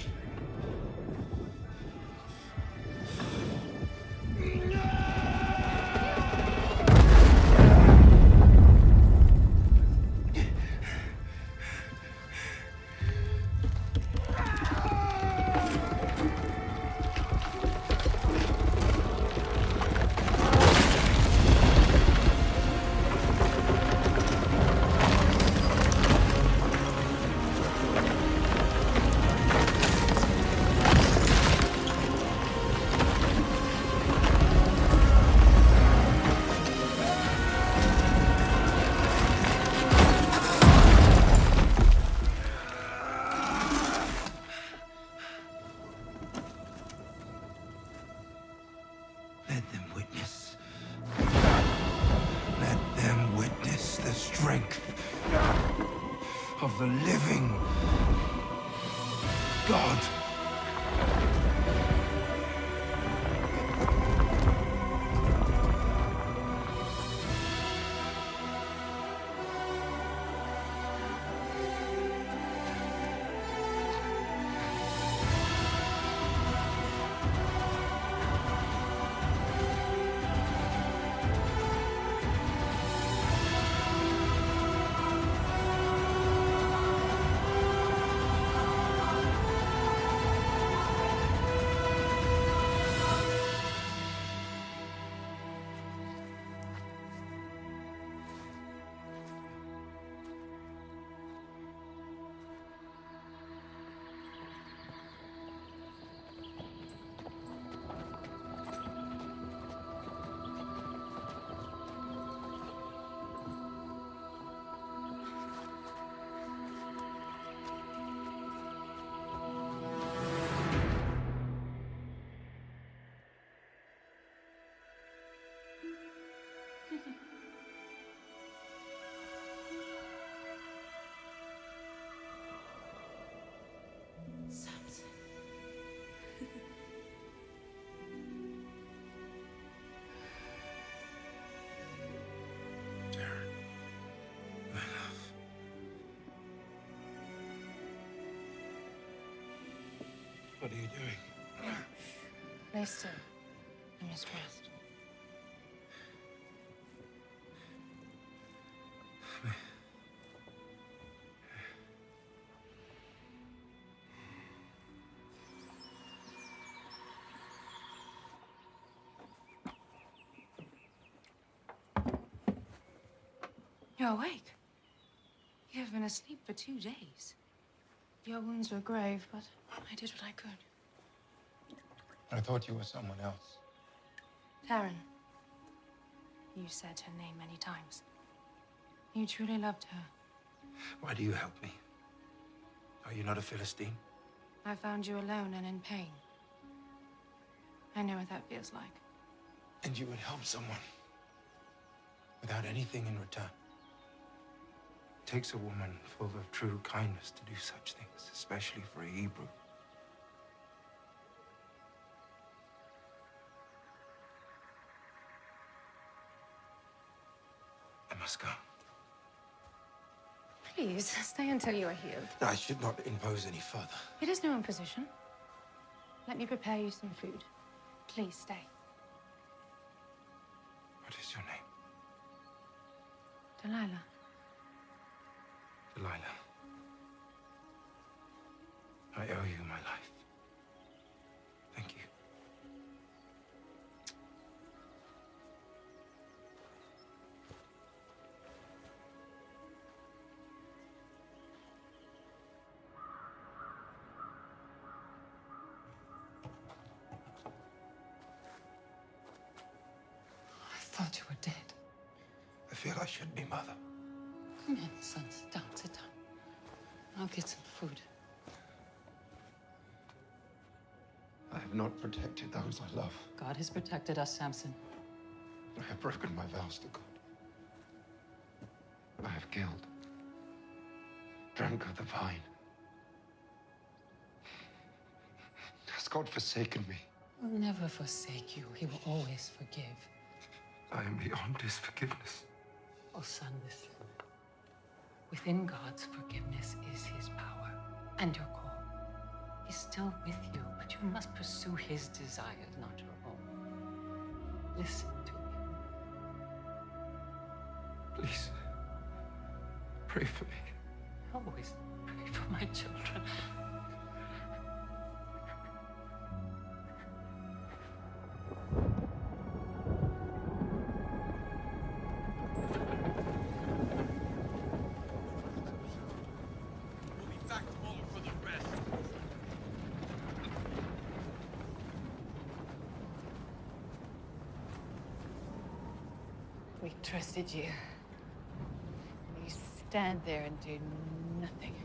strength of the living God. Samson. What are you doing? Lay still. I must rest. You're awake. You have been asleep for 2 days. Your wounds were grave, but I did what I could. I thought you were someone else. Taryn. You said her name many times. You truly loved her. Why do you help me? Are you not a Philistine? I found you alone and in pain. I know what that feels like. And you would help someone without anything in return. It takes a woman full of true kindness to do such things, especially for a Hebrew. I must go. Please, stay until you are healed. I should not impose any further. It is no imposition. Let me prepare you some food. Please stay. What is your name? Delilah. Delilah. I owe you my life. Thank you. I thought you were dead. I feel I should be, Mother. Come in, son. Sit down, sit down. I'll get some food. I have not protected those I love. God has protected us, Samson. I have broken my vows to God. I have killed, drank of the vine. Has God forsaken me? He will never forsake you. He will always forgive. I am beyond his forgiveness. Oh, son, listen. Within God's forgiveness is his power and your call. He's still with you, but you must pursue his desires, not your own. Listen to him. Please, pray for me. Always pray for my children. We trusted you. You stand there and do nothing.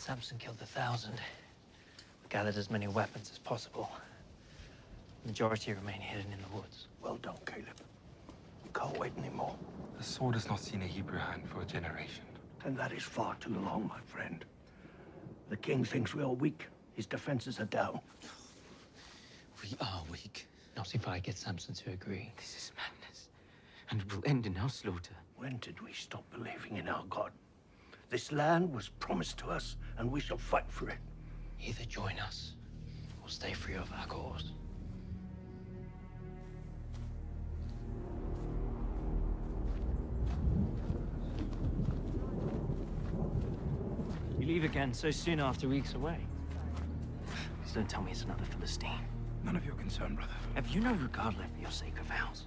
Samson killed 1,000. We gathered as many weapons as possible. The majority remain hidden in the woods. Well done, Caleb. We can't wait anymore. The sword has not seen a Hebrew hand for a generation. And that is far too long, my friend. The king thinks we are weak. His defenses are down. We are weak. Not if I get Samson to agree. This is madness, and it will end in our slaughter. When did we stop believing in our God? This land was promised to us, and we shall fight for it. Either join us, or stay free of our cause. You leave again so soon after weeks away. Please don't tell me it's another Philistine. None of your concern, brother. Have you no regard left for your sacred vows?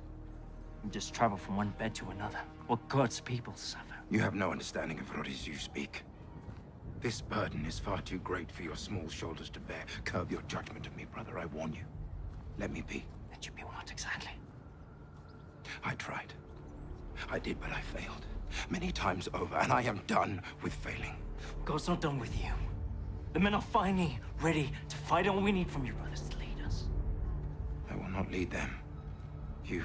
You just travel from one bed to another, while God's people suffer. You have no understanding of what it is you speak. This burden is far too great for your small shoulders to bear. Curb your judgment of me, brother, I warn you. Let me be. Let you be what exactly? I tried. I did, but I failed. Many times over, and I am done with failing. God's not done with you. The men are finally ready to fight, and all we need from you brothers to lead us. I will not lead them, you,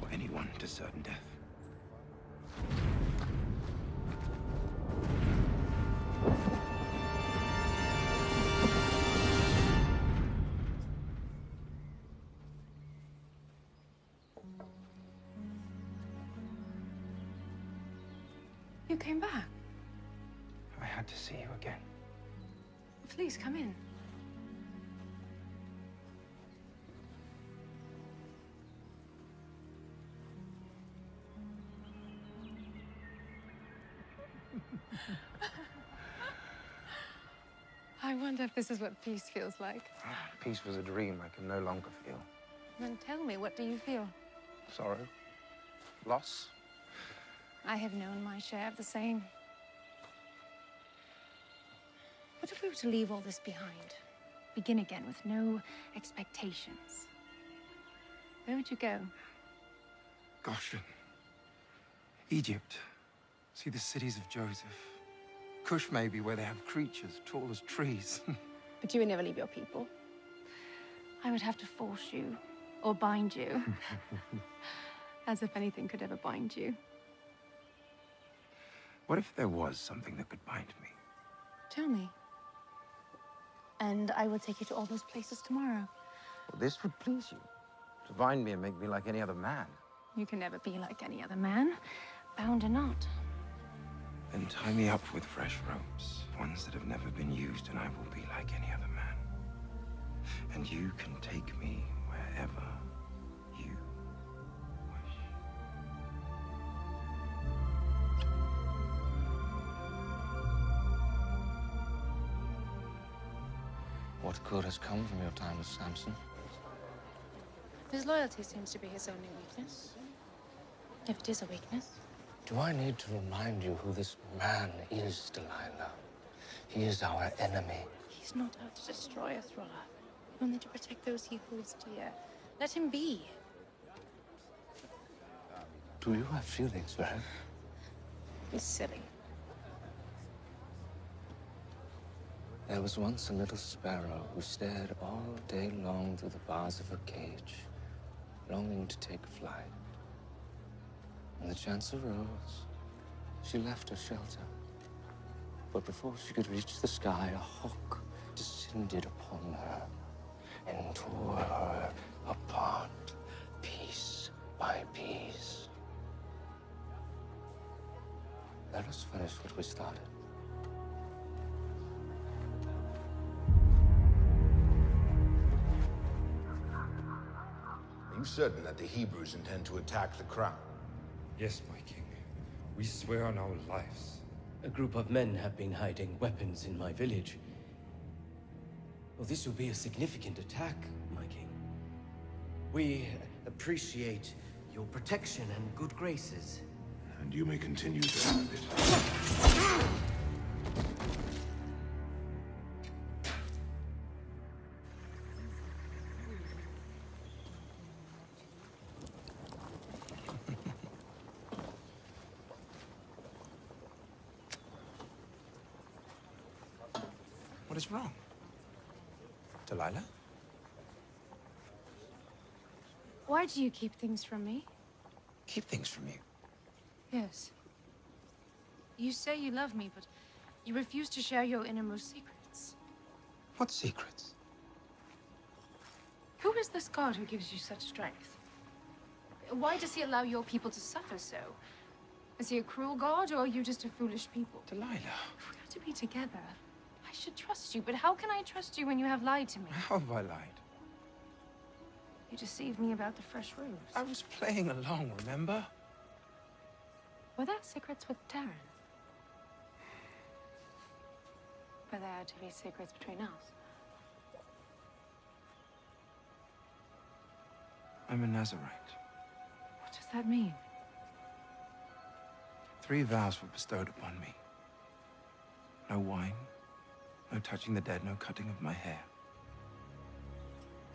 or anyone to certain death. You came back. I had to see you again. Please come in. I wonder if this is what peace feels like. Peace was a dream I can no longer feel. Then tell me, what do you feel? Sorrow. Loss. I have known my share of the same. What if we were to leave all this behind? Begin again with no expectations? Where would you go? Goshen. Egypt. See the cities of Joseph. Cush, maybe, where they have creatures tall as trees. But you would never leave your people. I would have to force you, or bind you. As if anything could ever bind you. What if there was something that could bind me? Tell me. And I will take you to all those places tomorrow. Well, this would please you. To bind me and make me like any other man. You can never be like any other man, bound or not. Then tie me up with fresh ropes, ones that have never been used, and I will be like any other man. And you can take me wherever you wish. What good has come from your time with Samson? His loyalty seems to be his only weakness. If it is a weakness. Do I need to remind you who this man is, Delilah? He is our enemy. He's not out to destroy us, Rolla. Only to protect those he holds dear. Let him be. Do you have feelings for him? He's silly. There was once a little sparrow who stared all day long through the bars of her cage, longing to take flight. When the chance arose, she left her shelter. But before she could reach the sky, a hawk descended upon her and tore her apart, piece by piece. Let us finish what we started. Are you certain that the Hebrews intend to attack the crown? Yes, my king. We swear on our lives. A group of men have been hiding weapons in my village. Well, this will be a significant attack, my king. We appreciate your protection and good graces. And you may continue to have it. What is wrong? Delilah? Why do you keep things from me? Keep things from you. Yes. You say you love me, but you refuse to share your innermost secrets. What secrets? Who is this god who gives you such strength? Why does he allow your people to suffer so? Is he a cruel god, or are you just a foolish people? Delilah. If we are to be together, I should trust you, but how can I trust you when you have lied to me? How have I lied? You deceived me about the fresh rose. I was playing along, remember? Were there secrets with Darren? Were there to be secrets between us? I'm a Nazarite. What does that mean? 3 vows were bestowed upon me. No wine, no touching the dead, no cutting of my hair.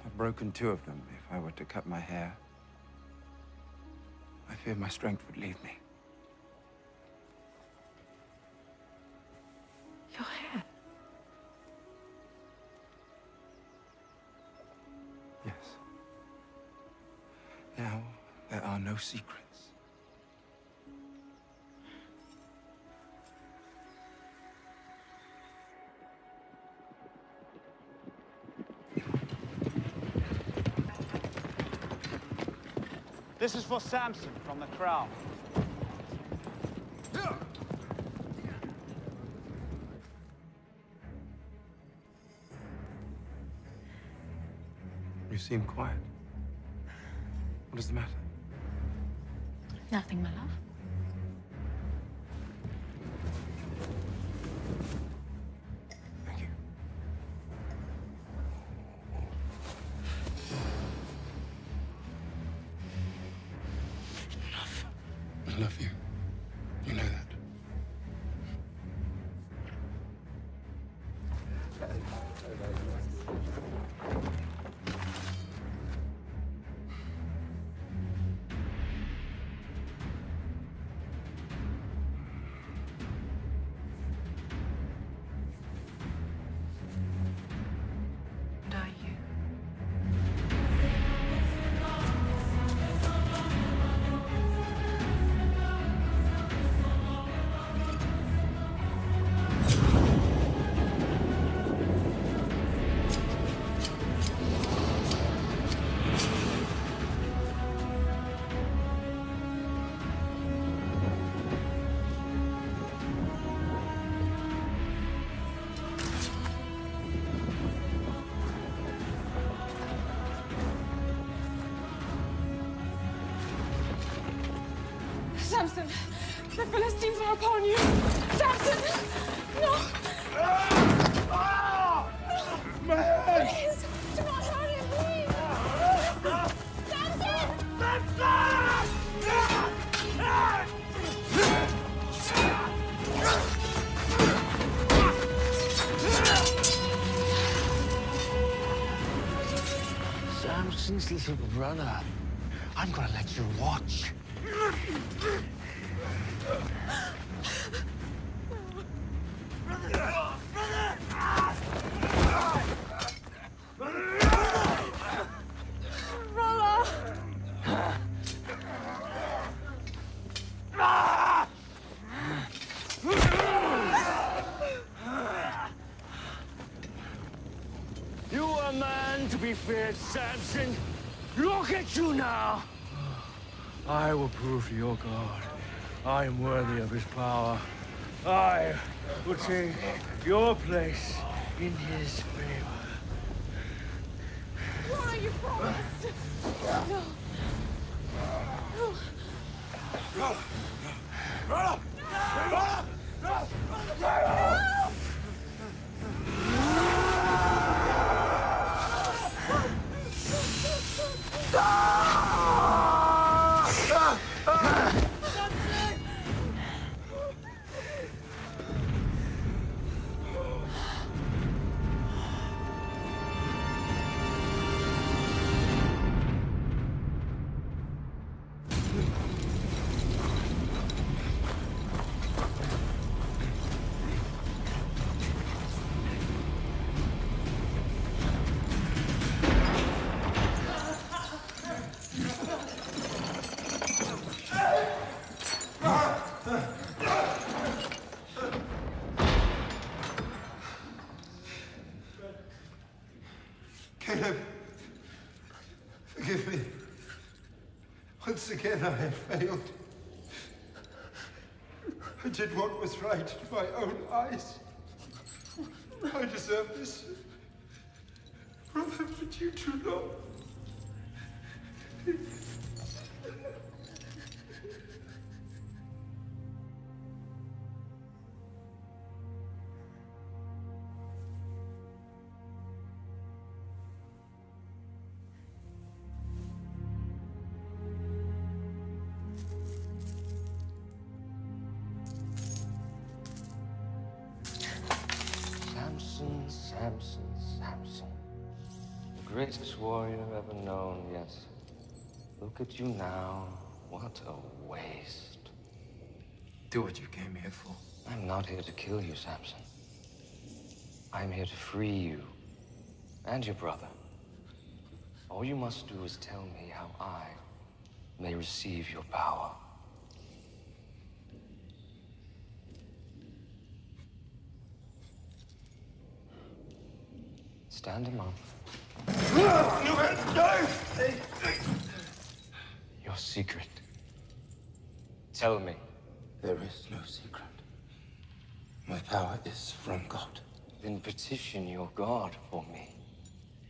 I've broken 2 of them. If I were to cut my hair, I fear my strength would leave me. Your hair? Yes. Now, there are no secrets. This is for Samson from the Crown. You seem quiet. What is the matter? Nothing, my love. Thank you. I love you. You know that. And are you? Samson, the Philistines are upon you. Samson, no. My head! Please, do not hurt him, please. Samson! Samson's little brother. I'm gonna let you watch. You are a man to be feared, Samson. Look at you now. I will prove to your God I am worthy of his power. I will take your place in his favor. Why you promised? No. Once again, I have failed. I did what was right in my own eyes. I deserve this. Brother, but you do not. Samson, Samson. The greatest warrior ever known, yet look at you now. What a waste. Do what you came here for. I'm not here to kill you, Samson. I'm here to free you and your brother. All you must do is tell me how I may receive your power. Stand him up. Your secret. Tell me. There is no secret. My power is from God. Then petition your God for me.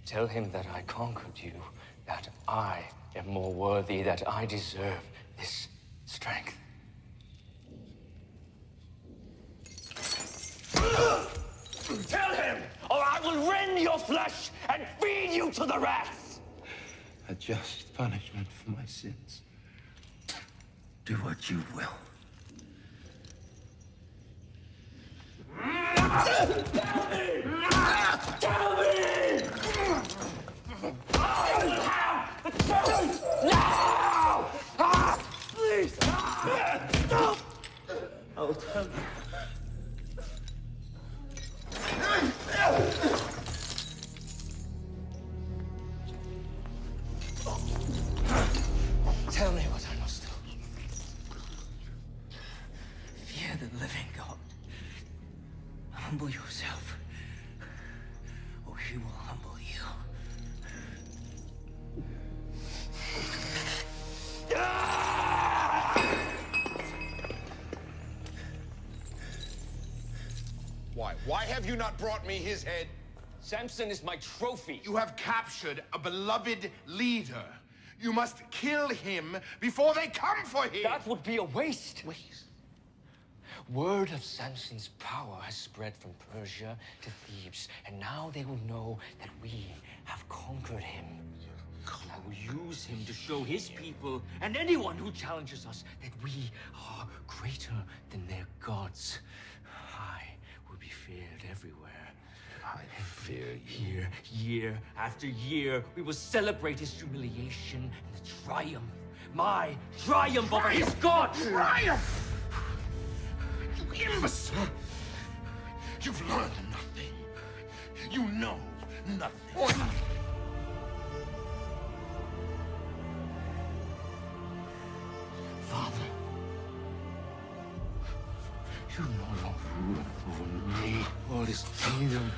Tell him that I conquered you, that I am more worthy, that I deserve this strength. Tell him, or I will rend your flesh and feed you to the rats! A just punishment for my sins. Do what you will. Tell me! Tell me! I will have the truth now! Please! Stop! I'll tell you. Tell me what I must do. Fear the living God. Humble yourself, or he will humble you. Why? Why have you not brought me his head? Samson is my trophy. You have captured a beloved leader. You must kill him before they come for him. That would be a waste. Word of Samson's power has spread from Persia to Thebes, and now they will know that we have conquered him. I will use him to show his people and anyone who challenges us that we are greater than their gods. I will be feared everywhere. I fear you. Year after year, we will celebrate his humiliation and the triumph. My triumph over his god! Triumph! You imbecile! You've learned nothing. You know nothing. Father, you no longer rule over me or this kingdom.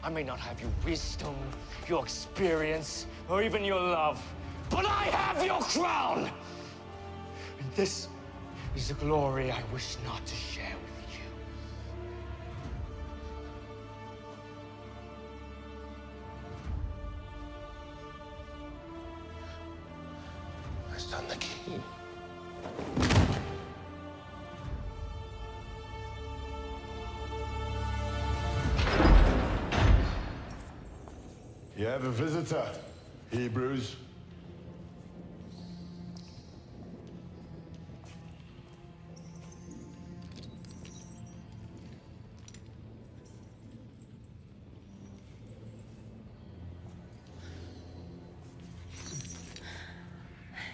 I may not have your wisdom, your experience, or even your love, but I have your crown! And this is the glory I wish not to share with you. My son, the king. You have a visitor, Hebrews.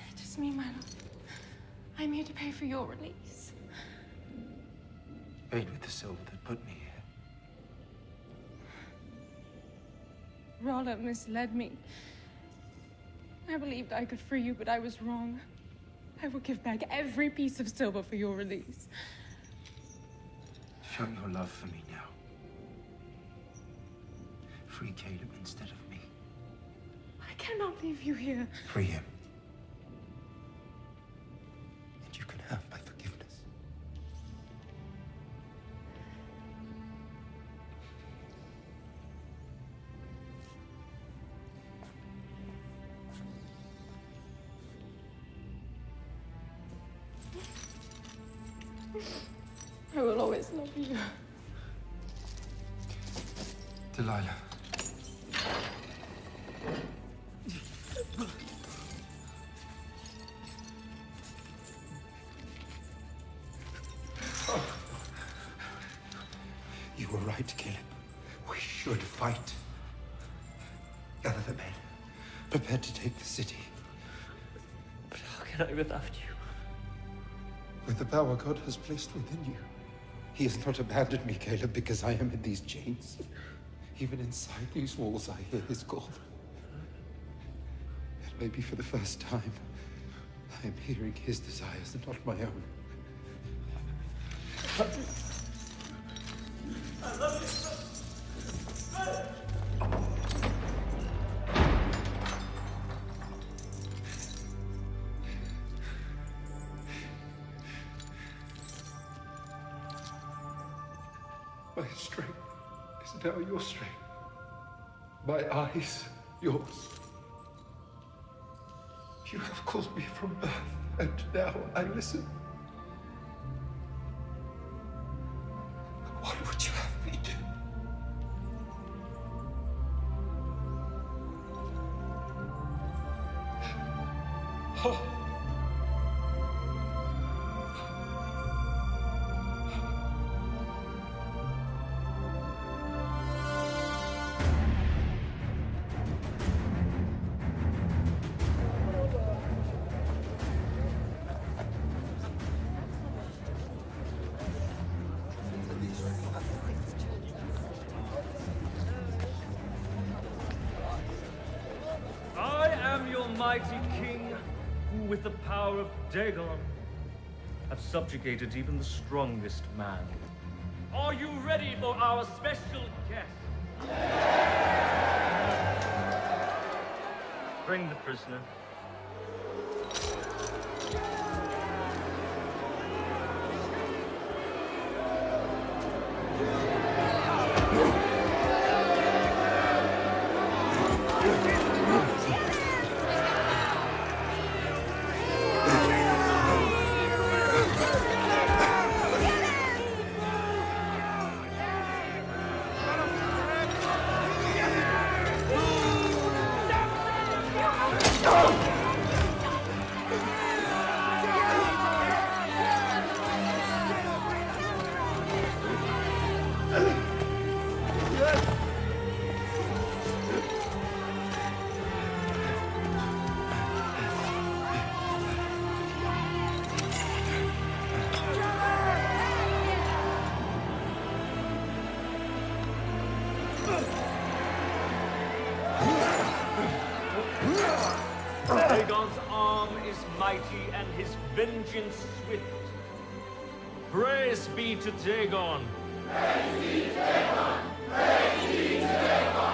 It is me, my lord. I'm here to pay for your release. Paid with the silver that put me here. Rolla misled me. I believed I could free you, but I was wrong. I will give back every piece of silver for your release. Show your love for me now. Free Caleb instead of me. I cannot leave you here. Free him. And you can have my forgiveness. I will always love you. Delilah. You were right, Caleb. We should fight. Gather the men. Prepare to take the city. But how can I without you? With the power God has placed within you. He has not abandoned me, Caleb, because I am in these chains. Even inside these walls, I hear his call. And maybe for the first time, I am hearing his desires and not my own. I love you. My strength is now your strength. My eyes, yours. You have called me from birth, and now I listen. What would you have me do? Oh. I am your mighty king, who with the power of Dagon have subjugated even the strongest man. Are you ready for our special guest? Bring the prisoner. Dagon's arm is mighty and his vengeance swift. Praise be to Dagon. Praise be to Dagon. Praise be to Dagon.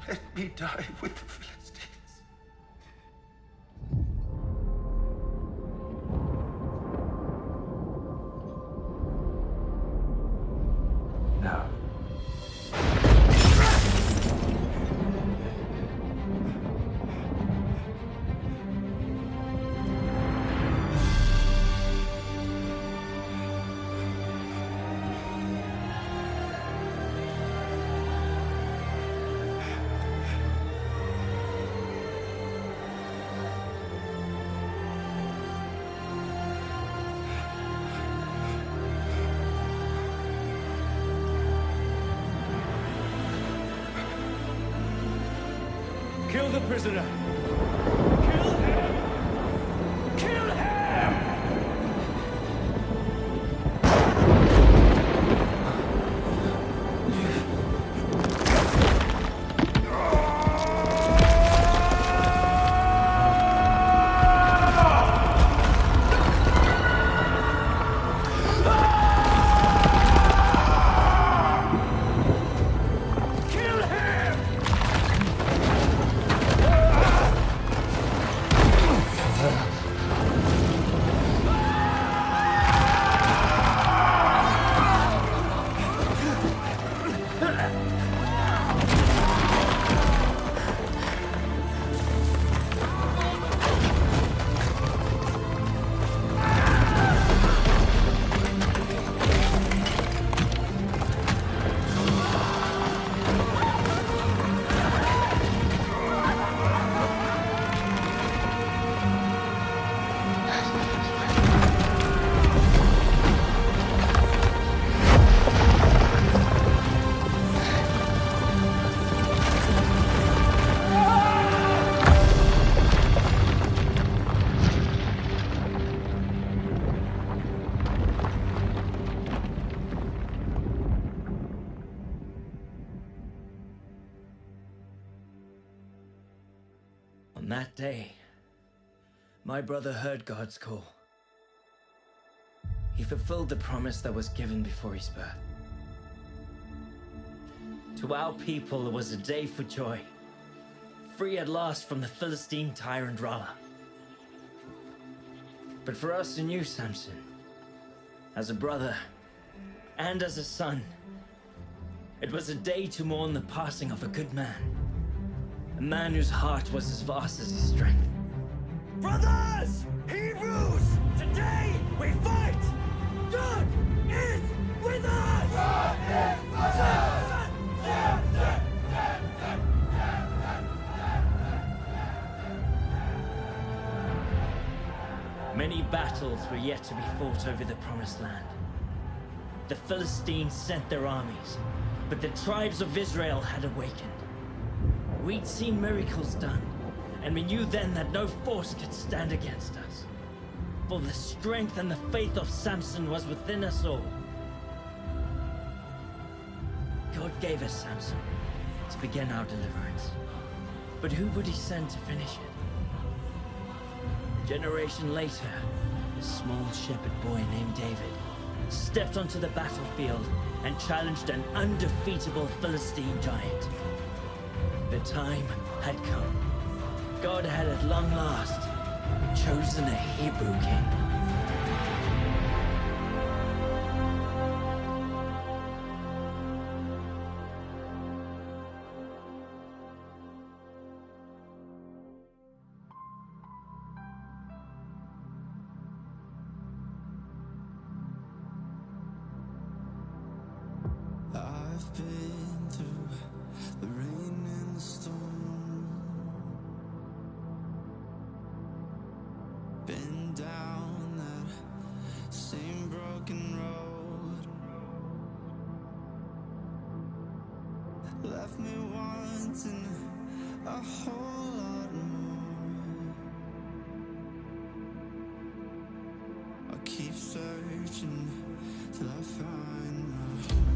Let me die with the Philistines. No. Kill the prisoner! Kill him! Kill him! On that day, my brother heard God's call. He fulfilled the promise that was given before his birth. To our people, it was a day for joy, free at last from the Philistine tyrant Rala. But for us who knew Samson, as a brother and as a son, it was a day to mourn the passing of a good man. A man whose heart was as vast as his strength. Brothers! Hebrews! Today we fight! God is with us! God is with us! Many battles were yet to be fought over the Promised Land. The Philistines sent their armies, but the tribes of Israel had awakened. We'd seen miracles done, and we knew then that no force could stand against us. For the strength and the faith of Samson was within us all. God gave us Samson to begin our deliverance. But who would he send to finish it? A generation later, a small shepherd boy named David stepped onto the battlefield and challenged an undefeatable Philistine giant. The time had come. God had at long last chosen a Hebrew king. I've been through the rain and the storm, been down that same broken road, left me wanting a whole lot more. I'll keep searching till I find my home.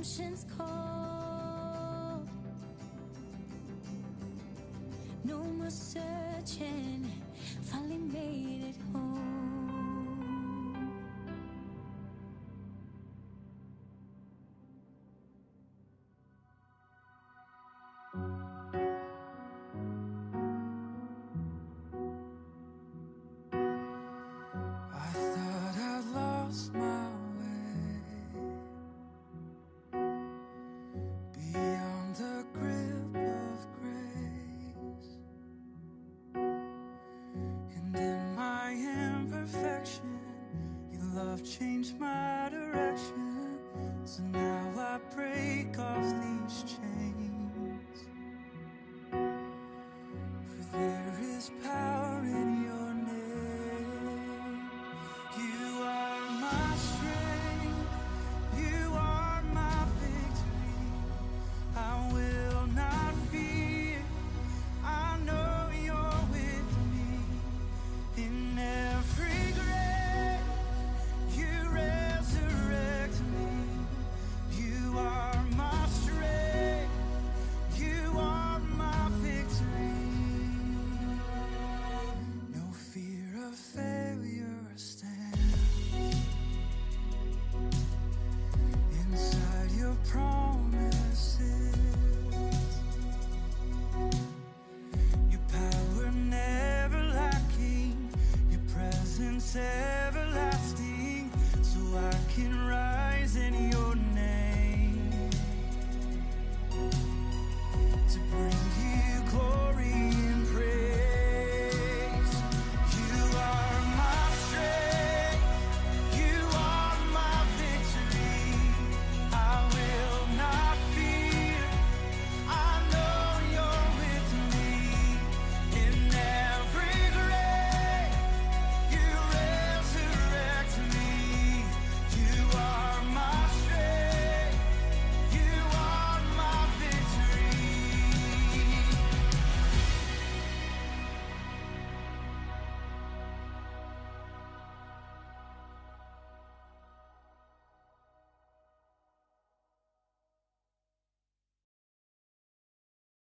redemption's call. No more searching, finally made it home.